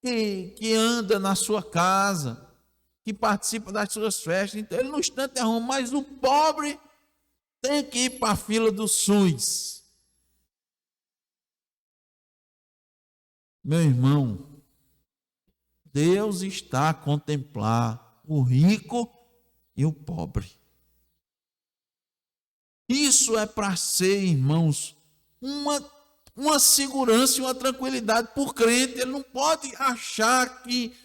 que anda na sua casa, que participa das suas festas. Então, ele no instante arruma, mas o pobre tem que ir para a fila do SUS. Meu irmão, Deus está a contemplar o rico e o pobre. Isso é para ser, irmãos, uma segurança e uma tranquilidade por crente. Ele não pode achar que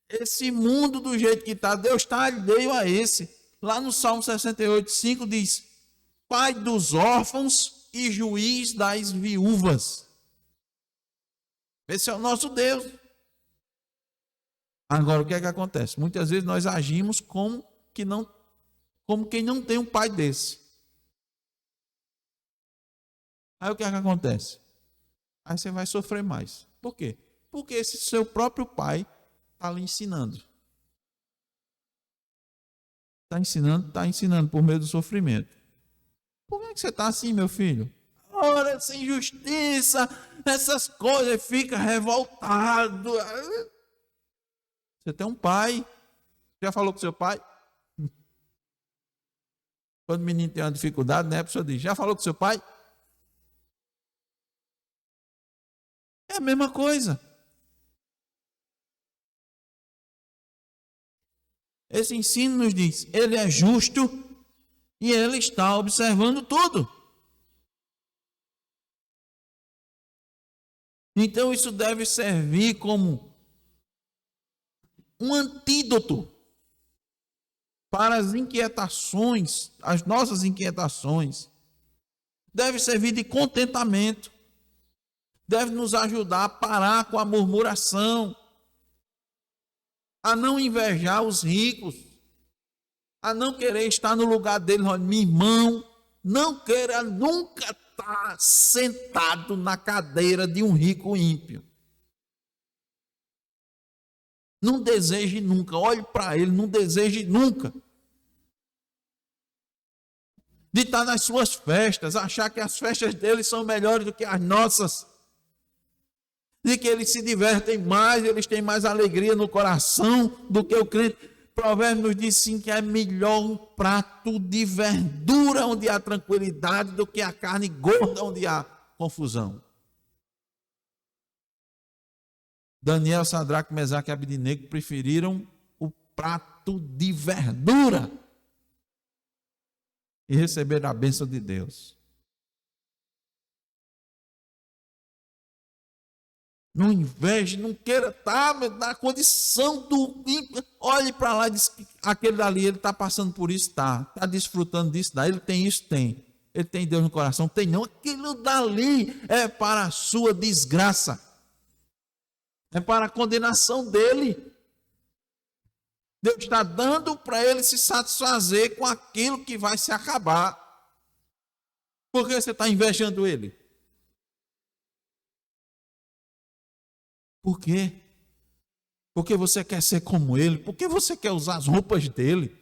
esse mundo do jeito que está, Deus está alheio a esse. Lá no Salmo 68:5 diz, Pai dos órfãos e juiz das viúvas. Esse é o nosso Deus. Agora, o que é que acontece? Muitas vezes nós agimos como quem não tem um pai desse. Aí o que é que acontece? Aí você vai sofrer mais. Por quê? Porque esse seu próprio pai está lhe ensinando. Está ensinando por meio do sofrimento. Por que você está assim, meu filho? Ora, essa injustiça, essas coisas, fica revoltado. Você tem um pai. Já falou com seu pai? Quando o menino tem uma dificuldade, né? A pessoa diz, já falou com seu pai? É a mesma coisa. Esse ensino nos diz, ele é justo e ele está observando tudo. Então isso deve servir como um antídoto para as inquietações, as nossas inquietações. Deve servir de contentamento. Deve nos ajudar a parar com a murmuração, a não invejar os ricos, a não querer estar no lugar deles. Olha, meu irmão, não queira nunca estar sentado na cadeira de um rico ímpio. Não deseje nunca, olhe para ele, não deseje nunca de estar nas suas festas, achar que as festas dele são melhores do que as nossas, de que eles se divertem mais, eles têm mais alegria no coração do que o crente. Provérbios nos diz sim que é melhor um prato de verdura onde há tranquilidade do que a carne gorda onde há confusão. Daniel, Sadraque, Mesaque e Abednego preferiram o prato de verdura e receberam a bênção de Deus. Não inveje, não queira estar na condição do ímpio. Olhe para lá e diz que aquele dali, ele está passando por isso, está desfrutando disso, ele tem isso, tem. Ele tem Deus no coração, tem não. Aquilo dali é para a sua desgraça. É para a condenação dele. Deus está dando para ele se satisfazer com aquilo que vai se acabar. Por que você está invejando ele? Por quê? Porque você quer ser como ele? Porque você quer usar as roupas dele?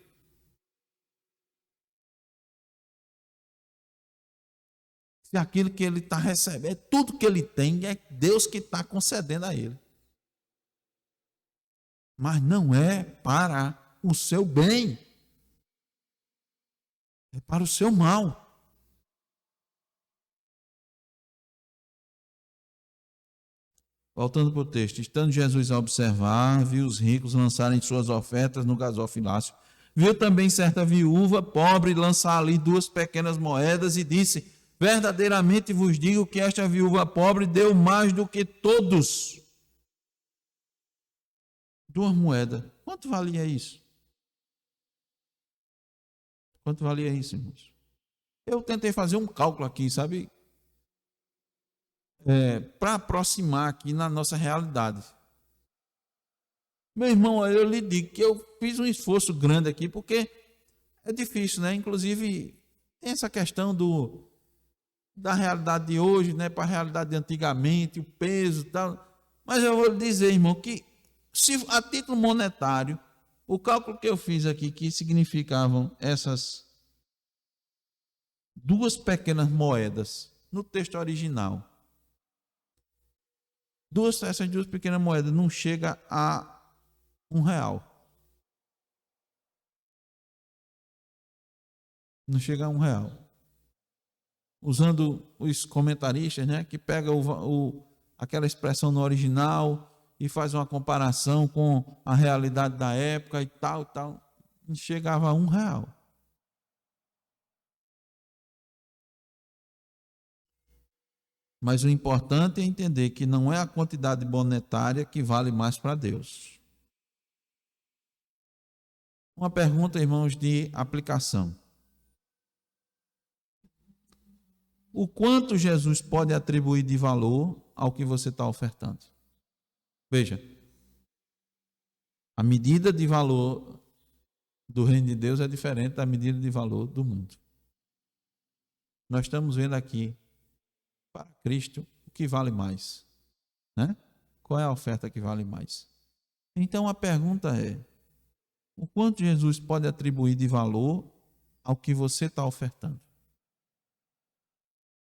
Se aquilo que ele está recebendo, tudo que ele tem, é Deus que está concedendo a ele. Mas não é para o seu bem, é para o seu mal. Voltando para o texto, estando Jesus a observar, viu os ricos lançarem suas ofertas no gasofilácio. Viu também certa viúva pobre lançar ali 2 pequenas moedas e disse: verdadeiramente vos digo que esta viúva pobre deu mais do que todos. 2 moedas. Quanto valia isso? Quanto valia isso, irmãos? Eu tentei fazer um cálculo aqui, sabe? Para aproximar aqui na nossa realidade. Meu irmão, eu lhe digo que eu fiz um esforço grande aqui, porque é difícil, né? Inclusive, tem essa questão da realidade de hoje, né? Para a realidade de antigamente, o peso e tal. Mas eu vou lhe dizer, irmão, que se a título monetário, o cálculo que eu fiz aqui, que significavam essas 2 pequenas moedas no texto original, essas 2 pequenas moedas não chega a R$1. Não chega a R$1. Usando os comentaristas, né, que pega aquela expressão no original e faz uma comparação com a realidade da época e tal, não chegava a R$1. Mas o importante é entender que não é a quantidade monetária que vale mais para Deus. Uma pergunta, irmãos, de aplicação. O quanto Jesus pode atribuir de valor ao que você está ofertando? Veja, a medida de valor do reino de Deus é diferente da medida de valor do mundo. Nós estamos vendo aqui, para Cristo, o que vale mais, né? Qual é a oferta que vale mais? Então a pergunta é: o quanto Jesus pode atribuir de valor ao que você está ofertando?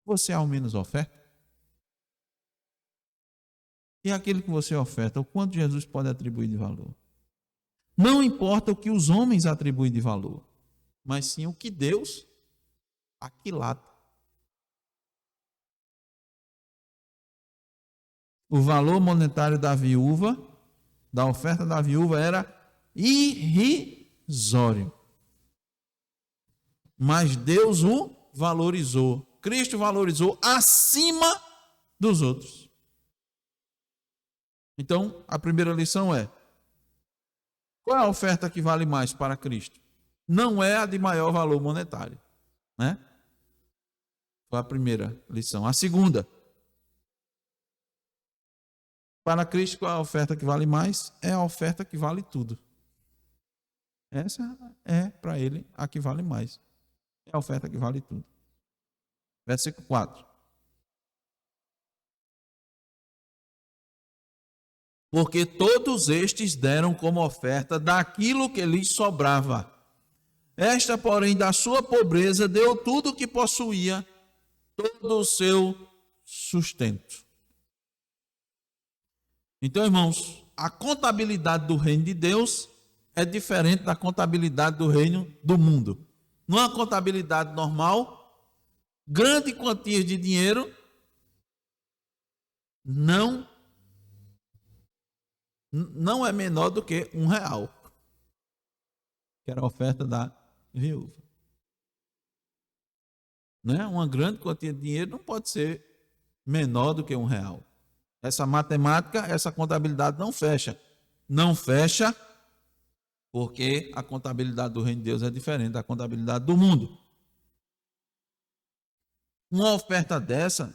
Você ao menos oferta? E aquilo que você oferta, o quanto Jesus pode atribuir de valor? Não importa o que os homens atribuem de valor, mas sim o que Deus aquilata. O valor monetário da viúva, da oferta da viúva, era irrisório. Mas Deus o valorizou. Cristo valorizou acima dos outros. Então, a primeira lição é: qual é a oferta que vale mais para Cristo? Não é a de maior valor monetário, né? Foi a primeira lição. A segunda: para Cristo, qual é a oferta que vale mais? É a oferta que vale tudo. Essa é, para ele, a que vale mais. É a oferta que vale tudo. Versículo 4. Porque todos estes deram como oferta daquilo que lhes sobrava. Esta, porém, da sua pobreza, deu tudo o que possuía, todo o seu sustento. Então, irmãos, a contabilidade do reino de Deus é diferente da contabilidade do reino do mundo. Numa contabilidade normal, grande quantia de dinheiro não é menor do que R$1, que era a oferta da viúva. Né? Uma grande quantia de dinheiro não pode ser menor do que R$1. Essa matemática, essa contabilidade não fecha. Não fecha porque a contabilidade do reino de Deus é diferente da contabilidade do mundo. Uma oferta dessa,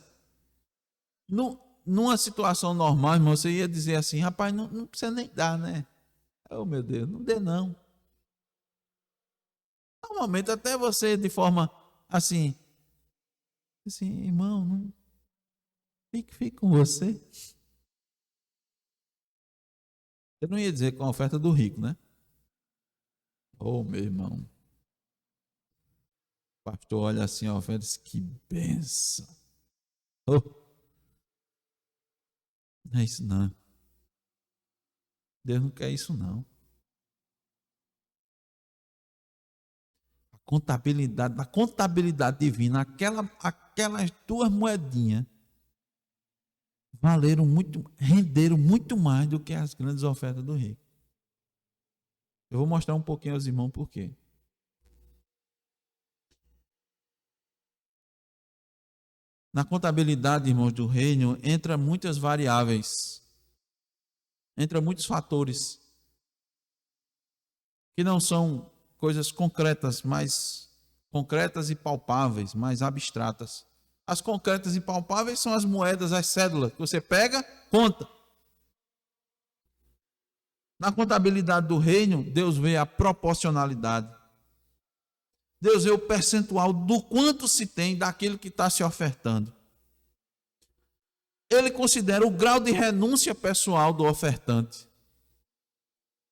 numa situação normal, irmão, você ia dizer assim: rapaz, não precisa nem dar, né? Oh, meu Deus, não dê não. Normalmente até você de forma assim, irmão, não fique com você. Eu não ia dizer com a oferta do rico, né? Oh, meu irmão. O pastor olha assim a oferta e diz: que benção. Oh, não é isso não. Deus não quer isso não. Na contabilidade divina, aquelas duas moedinhas renderam muito mais do que as grandes ofertas do rei. Eu vou mostrar um pouquinho aos irmãos por quê. Na contabilidade, irmãos, do reino, entra muitas variáveis, entra muitos fatores que não são coisas concretas, mais concretas e palpáveis, mais abstratas. As concretas e palpáveis são as moedas, as cédulas, que você pega, conta. Na contabilidade do reino, Deus vê a proporcionalidade. Deus vê o percentual do quanto se tem daquilo que está se ofertando. Ele considera o grau de renúncia pessoal do ofertante.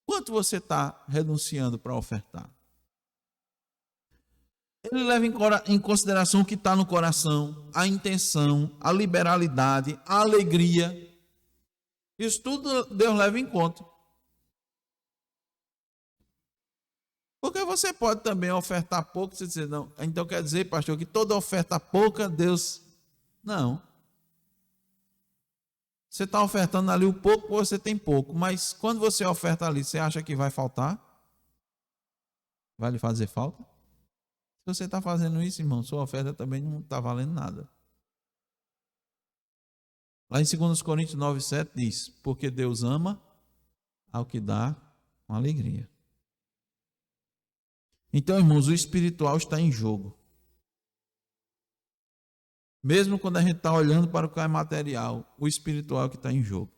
Quanto você está renunciando para ofertar? Ele leva em consideração o que está no coração, a intenção, a liberalidade, a alegria. Isso tudo Deus leva em conta. Porque você pode também ofertar pouco, você dizer, não, então quer dizer, pastor, que toda oferta pouca, Deus... Não. Você está ofertando ali o pouco, você tem pouco, mas quando você oferta ali, você acha que vai faltar? Vai lhe fazer falta? Se você está fazendo isso, irmão, sua oferta também não está valendo nada. Lá em 2 Coríntios 9,7 diz, porque Deus ama ao que dá com alegria. Então, irmãos, o espiritual está em jogo. Mesmo quando a gente está olhando para o que é material, o espiritual que está em jogo.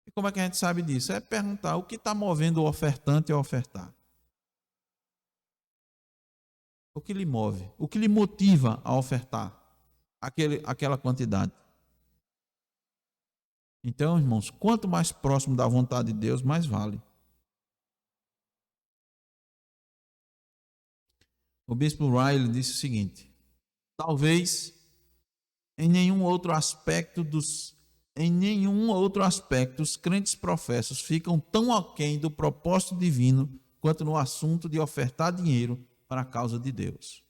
E como é que a gente sabe disso? É perguntar o que está movendo o ofertante a ofertar. O que lhe move? O que lhe motiva a ofertar aquela quantidade? Então, irmãos, quanto mais próximo da vontade de Deus, mais vale. O bispo Riley disse o seguinte: talvez em nenhum outro aspecto os crentes professos ficam tão aquém do propósito divino quanto no assunto de ofertar dinheiro para a causa de Deus.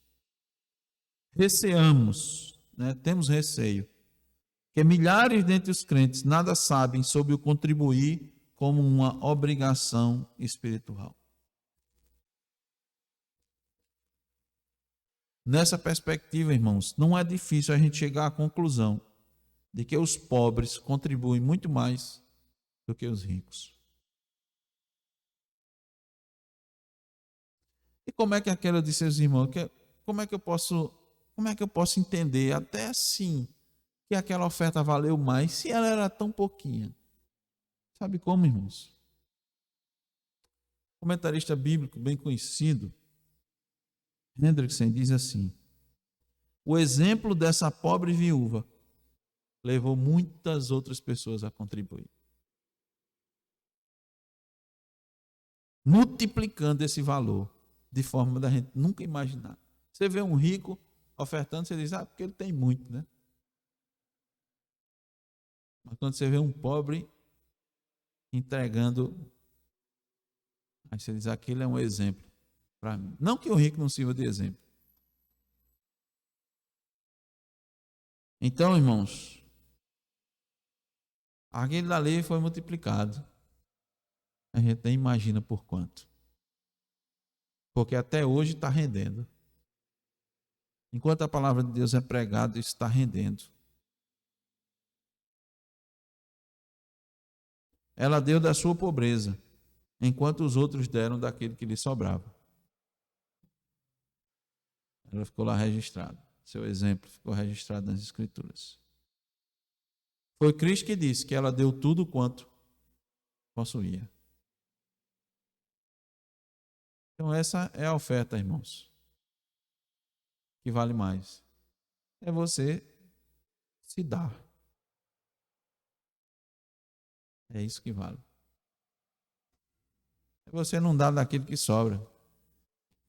Receamos, temos receio, que milhares dentre os crentes nada sabem sobre o contribuir como uma obrigação espiritual. Nessa perspectiva, irmãos, não é difícil a gente chegar à conclusão de que os pobres contribuem muito mais do que os ricos. E como é que aquela disse aos irmãos, como é que eu posso entender até assim que aquela oferta valeu mais se ela era tão pouquinha? Sabe como, irmãos? Um comentarista bíblico bem conhecido, Hendrickson, diz assim: o exemplo dessa pobre viúva levou muitas outras pessoas a contribuir, multiplicando esse valor de forma da gente nunca imaginar. Você vê um rico ofertando, você diz, porque ele tem muito, né? Mas quando você vê um pobre entregando, aí você diz, aquele é um exemplo para mim. Não que o rico não sirva de exemplo. Então, irmãos, aquele dali foi multiplicado. A gente nem imagina por quanto. Porque até hoje está rendendo. Enquanto a palavra de Deus é pregada, está rendendo. Ela deu da sua pobreza, enquanto os outros deram daquele que lhe sobrava. Ela ficou lá registrada. Seu exemplo ficou registrado nas Escrituras. Foi Cristo que disse que ela deu tudo quanto possuía. Então essa é a oferta, irmãos, que vale mais. É você se dar. É isso que vale. É você não dar daquilo que sobra.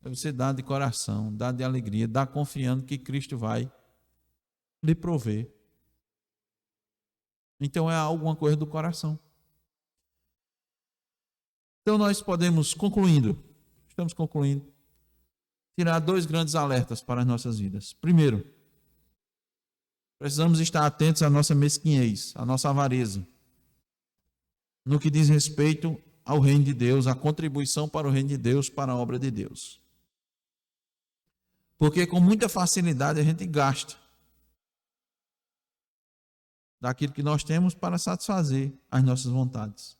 É você dar de coração, dar de alegria, dar confiando que Cristo vai lhe prover. Então é alguma coisa do coração. Então nós podemos, estamos concluindo, tirar 2 grandes alertas para as nossas vidas. Primeiro, precisamos estar atentos à nossa mesquinhez, à nossa avareza, no que diz respeito ao reino de Deus, à contribuição para o reino de Deus, para a obra de Deus. Porque com muita facilidade a gente gasta daquilo que nós temos para satisfazer as nossas vontades.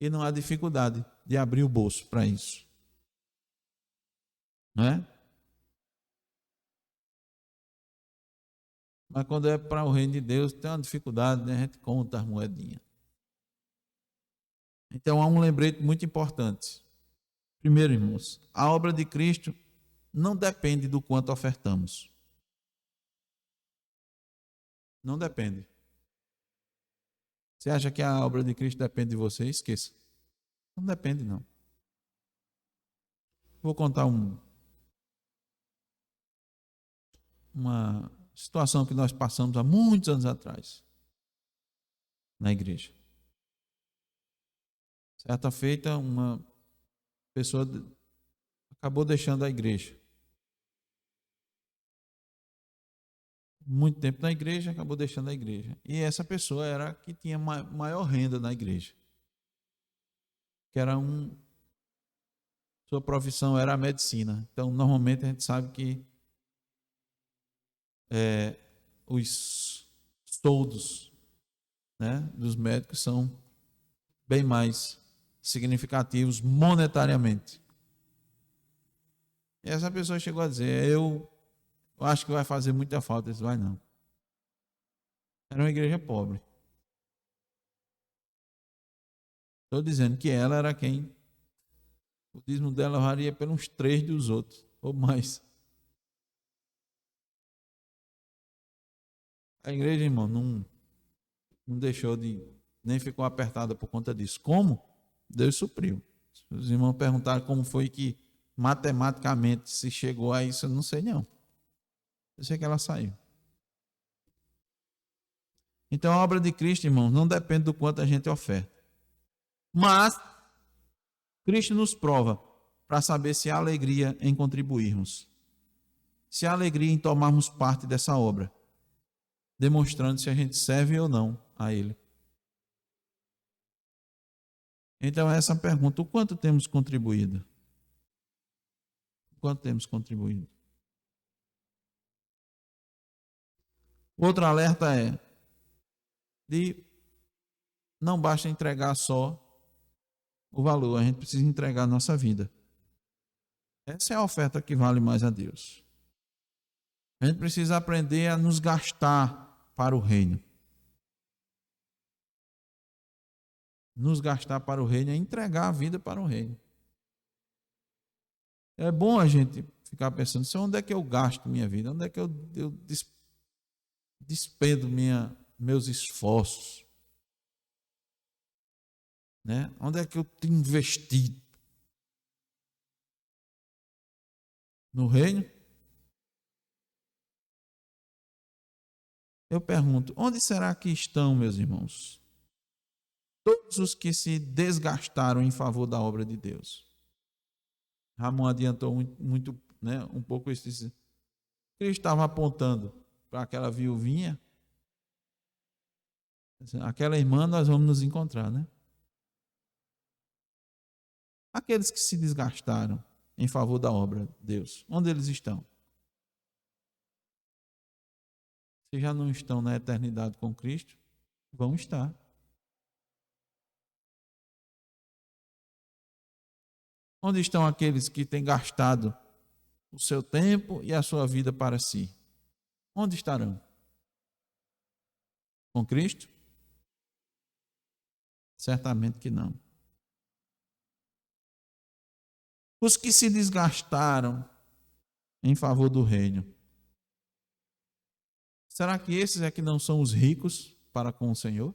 E não há dificuldade de abrir o bolso para isso. Não é? Mas quando é para o reino de Deus, tem uma dificuldade, né? A gente conta as moedinhas. Então há um lembrete muito importante. Primeiro, irmãos, a obra de Cristo não depende do quanto ofertamos. Não depende. Você acha que a obra de Cristo depende de você? Esqueça. Não depende, não. Vou contar uma situação que nós passamos há muitos anos atrás na igreja. Certa feita, uma pessoa acabou deixando a igreja. Muito tempo na igreja, acabou deixando a igreja. E essa pessoa era a que tinha maior renda na igreja. Que era sua profissão era a medicina. Então, normalmente a gente sabe que os soldos, né, dos médicos são bem mais significativos monetariamente. E essa pessoa chegou a dizer, eu acho que vai fazer muita falta. Eu disse, vai não. Era uma igreja pobre. Estou dizendo que ela era quem, o dízimo dela varia pelos 3 dos outros, ou mais. A igreja, irmão, não deixou nem ficou apertada por conta disso. Como? Deus supriu. Se os irmãos perguntaram como foi que matematicamente se chegou a isso, eu não sei não. Eu sei que ela saiu. Então a obra de Cristo, irmãos, não depende do quanto a gente oferta. Mas Cristo nos prova para saber se há alegria em contribuirmos. Se há alegria em tomarmos parte dessa obra, demonstrando se a gente serve ou não a Ele. Então essa pergunta, o quanto temos contribuído? O quanto temos contribuído? Outro alerta é de não basta entregar só o valor, a gente precisa entregar a nossa vida. Essa é a oferta que vale mais a Deus. A gente precisa aprender a nos gastar para o reino. Nos gastar para o reino é entregar a vida para o reino. É bom a gente ficar pensando, onde é que eu gasto minha vida? Onde é que eu despendo meus esforços? Né? Onde é que eu tenho investido? No reino? Eu pergunto, onde será que estão, meus irmãos? Todos os que se desgastaram em favor da obra de Deus. Ramon adiantou muito, né, um pouco isso. Ele estava apontando para aquela viuvinha. Aquela irmã nós vamos nos encontrar, né? Aqueles que se desgastaram em favor da obra de Deus, onde eles estão? Se já não estão na eternidade com Cristo, vão estar. Onde estão aqueles que têm gastado o seu tempo e a sua vida para si? Onde estarão? Com Cristo? Certamente que não. Os que se desgastaram em favor do reino, será que esses é que não são os ricos para com o Senhor?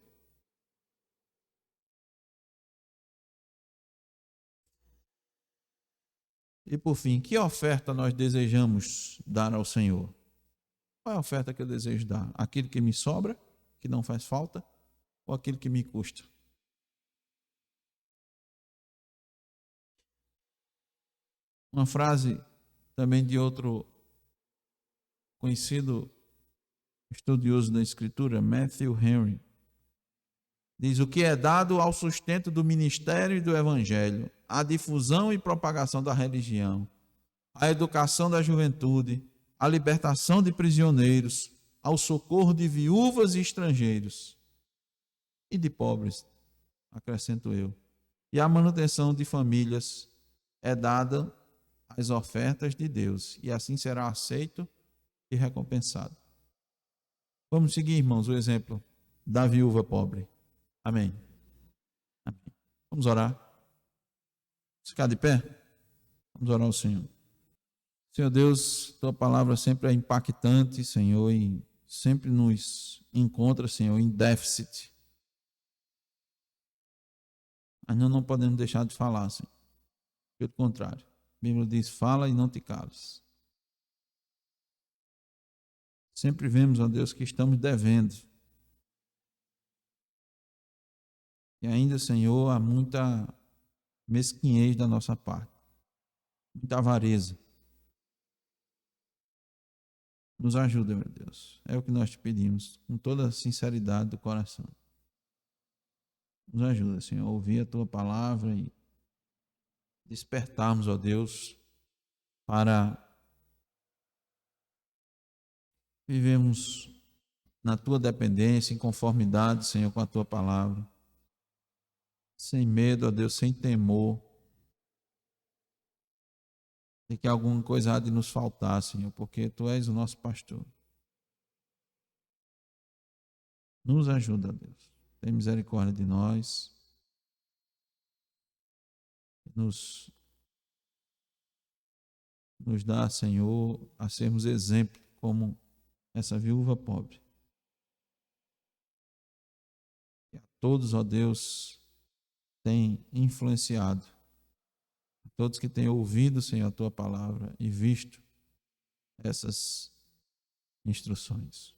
E por fim, que oferta nós desejamos dar ao Senhor? Qual é a oferta que eu desejo dar? Aquilo que me sobra, que não faz falta, ou aquilo que me custa? Uma frase também de outro conhecido estudioso da Escritura, Matthew Henry, diz: o que é dado ao sustento do ministério e do evangelho, à difusão e propagação da religião, à educação da juventude, à libertação de prisioneiros, ao socorro de viúvas e estrangeiros e de pobres, acrescento eu, e à manutenção de famílias é dada as ofertas de Deus, e assim será aceito e recompensado. Vamos seguir, irmãos, o exemplo da viúva pobre. Amém. Amém. Vamos orar. Vamos ficar de pé? Vamos orar ao Senhor. Senhor Deus, tua palavra sempre é impactante, Senhor, e sempre nos encontra, Senhor, em déficit. Mas nós não podemos deixar de falar, Senhor. Pelo contrário, a Bíblia diz: fala e não te cales. Sempre vemos, ó Deus, que estamos devendo. E ainda, Senhor, há muita mesquinhez da nossa parte, muita avareza. Nos ajuda, meu Deus. É o que nós te pedimos, com toda a sinceridade do coração. Nos ajuda, Senhor, a ouvir a tua palavra e despertarmos, ó Deus, para vivermos na tua dependência, em conformidade, Senhor, com a tua palavra. Sem medo, ó Deus, sem temor de que alguma coisa há de nos faltar, Senhor, porque tu és o nosso pastor. Nos ajuda, ó Deus. Tem misericórdia de nós. Nos dá, Senhor, a sermos exemplo como essa viúva pobre. E a todos, ó Deus, tem influenciado. A todos que têm ouvido, Senhor, a tua palavra e visto essas instruções.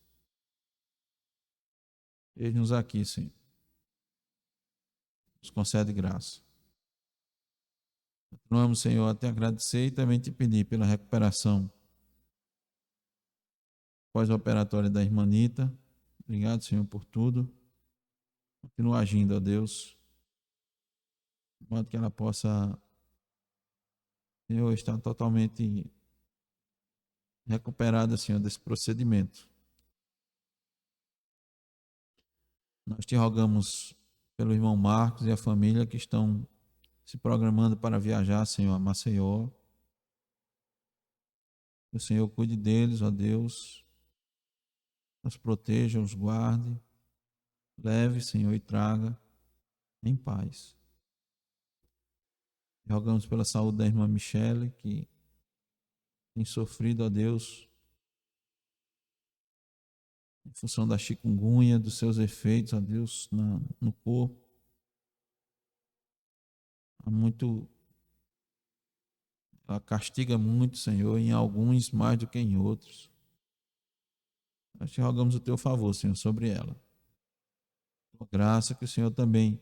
Eis-nos aqui, Senhor. Nos concede graça. Continuamos, Senhor, a te agradecer e também te pedir pela recuperação pós-operatória da irmã Nita. Obrigado, Senhor, por tudo. Continua agindo, ó Deus, de modo que ela possa, Senhor, estar totalmente recuperada, Senhor, desse procedimento. Nós te rogamos pelo irmão Marcos e a família que estão se programando para viajar, Senhor, a Maceió. Que o Senhor cuide deles, ó Deus, os proteja, os guarde, leve, Senhor, e traga em paz. E rogamos pela saúde da irmã Michele, que tem sofrido, ó Deus, em função da chikungunya, dos seus efeitos, ó Deus, no corpo. Ela castiga muito, Senhor, em alguns mais do que em outros. Nós te rogamos o teu favor, Senhor, sobre ela. Tua graça, que o Senhor também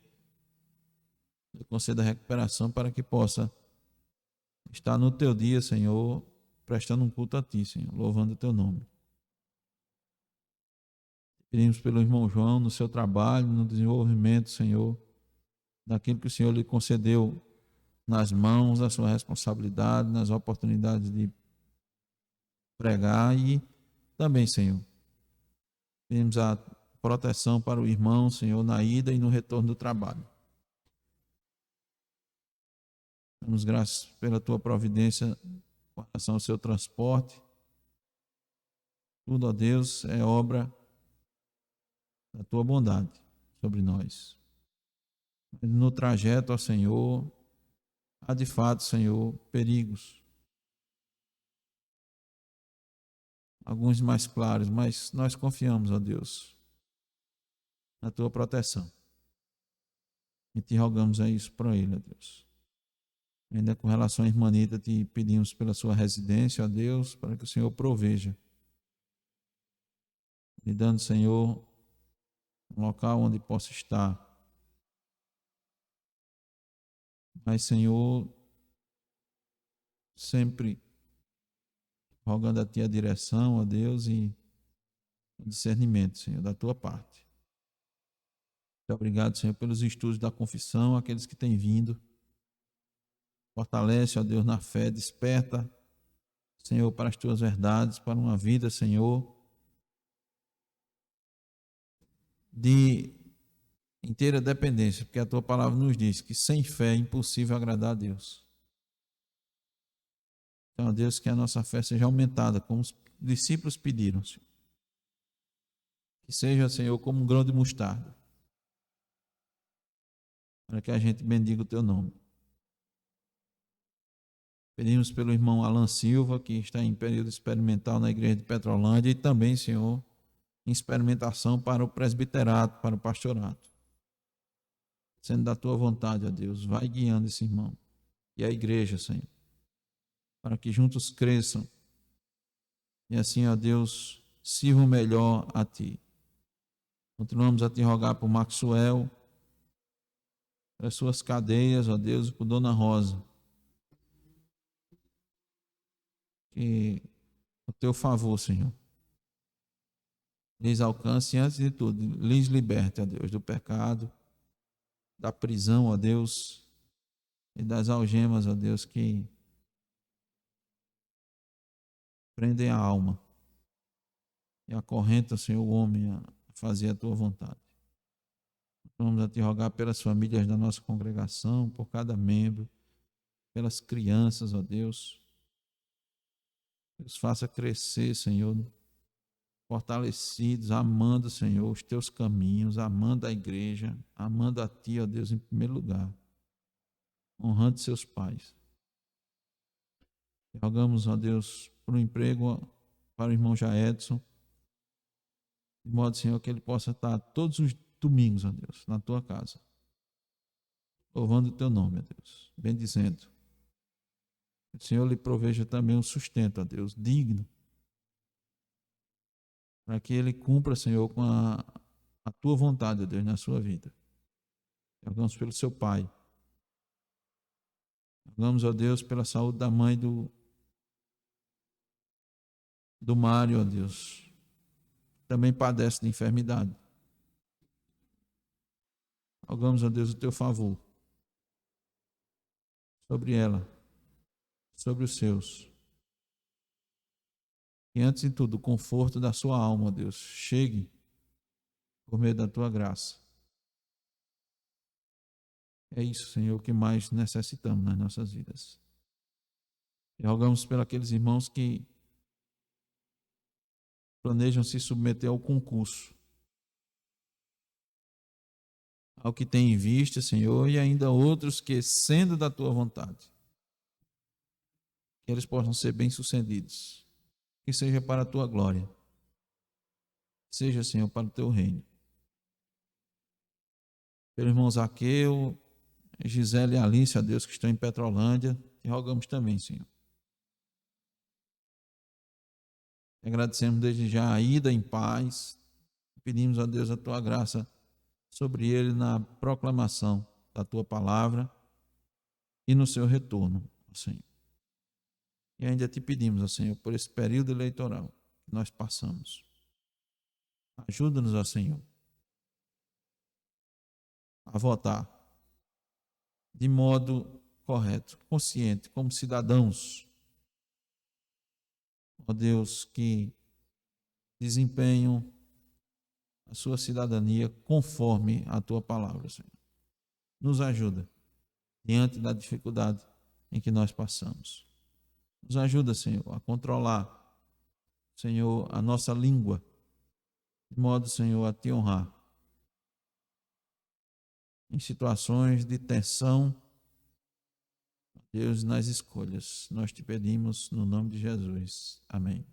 lhe conceda a recuperação para que possa estar no teu dia, Senhor, prestando um culto a ti, Senhor, louvando o teu nome. Pedimos pelo irmão João no seu trabalho, no desenvolvimento, Senhor, daquilo que o Senhor lhe concedeu nas mãos, da sua responsabilidade, nas oportunidades de pregar e também, Senhor, pedimos a proteção para o irmão, Senhor, na ida e no retorno do trabalho. Damos graças pela tua providência com relação ao seu transporte. Tudo, ó Deus, é obra da tua bondade sobre nós. No trajeto, ó Senhor, há de fato, Senhor, perigos. Alguns mais claros, mas nós confiamos, ó Deus, na tua proteção. E te rogamos a isso para ele, ó Deus. Ainda com relação à irmã Nita, te pedimos pela sua residência, ó Deus, para que o Senhor proveja me dando, Senhor, um local onde possa estar. Mas, Senhor, sempre rogando a Ti a direção, ó Deus, e o discernimento, Senhor, da Tua parte. Muito obrigado, Senhor, pelos estudos da confissão, aqueles que têm vindo. Fortalece, ó Deus, na fé, desperta, Senhor, para as Tuas verdades, para uma vida, Senhor, de inteira dependência, porque a Tua palavra nos diz que sem fé é impossível agradar a Deus. Então, ó Deus, que a nossa fé seja aumentada, como os discípulos pediram, Senhor. Que seja, Senhor, como um grão de mostarda, para que a gente bendiga o Teu nome. Pedimos pelo irmão Alan Silva, que está em período experimental na igreja de Petrolândia, e também, Senhor, em experimentação para o presbiterato, para o pastorato. Sendo da Tua vontade, ó Deus, vai guiando esse irmão e a igreja, Senhor, para que juntos cresçam e assim, ó Deus, sirvam melhor a Ti. Continuamos a Te rogar por Maxwell, pelas suas cadeias, ó Deus, e por Dona Rosa, que o Teu favor, Senhor, lhes alcance e, antes de tudo, lhes liberte, ó Deus, do pecado, da prisão, ó Deus, e das algemas, ó Deus, que prendem a alma e acorrentam, Senhor, o homem a fazer a Tua vontade. Vamos a Te rogar pelas famílias da nossa congregação, por cada membro, pelas crianças, ó Deus. Deus, faça crescer, Senhor, fortalecidos, amando, Senhor, os Teus caminhos, amando a igreja, amando a Ti, ó Deus, em primeiro lugar, honrando seus pais. Rogamos, ó Deus, por um emprego para o irmão Jaedson, de modo, Senhor, que ele possa estar todos os domingos, ó Deus, na Tua casa, louvando o Teu nome, ó Deus, bendizendo. O Senhor lhe proveja também um sustento, ó Deus, digno, para que ele cumpra, Senhor, com a Tua vontade, ó Deus, na sua vida. Rogamos pelo seu pai. Rogamos, ó Deus, pela saúde da mãe do Mário, ó Deus. Também padece de enfermidade. Rogamos, ó Deus, o Teu favor sobre ela, sobre os seus. E antes de tudo, o conforto da sua alma, ó Deus, chegue por meio da Tua graça. É isso, Senhor, que mais necessitamos nas nossas vidas. E rogamos pelos aqueles irmãos que planejam se submeter ao concurso, ao que tem em vista, Senhor, e ainda outros que, sendo da Tua vontade, que eles possam ser bem-sucedidos, que seja para a Tua glória, seja, Senhor, para o Teu reino. Pelo irmão Zaqueu, Gisele e Alice, ó Deus, que estão em Petrolândia, e rogamos também, Senhor. Agradecemos desde já a ida em paz, pedimos a Deus a Tua graça sobre ele na proclamação da Tua palavra e no seu retorno, Senhor. E ainda Te pedimos, Senhor, por esse período eleitoral que nós passamos. Ajuda-nos, Senhor, a votar de modo correto, consciente, como cidadãos, ó Deus, que desempenham a sua cidadania conforme a Tua palavra, Senhor. Nos ajuda diante da dificuldade em que nós passamos. Nos ajuda, Senhor, a controlar, Senhor, a nossa língua, de modo, Senhor, a Te honrar. Em situações de tensão, Deus, nas escolhas, nós Te pedimos no nome de Jesus. Amém.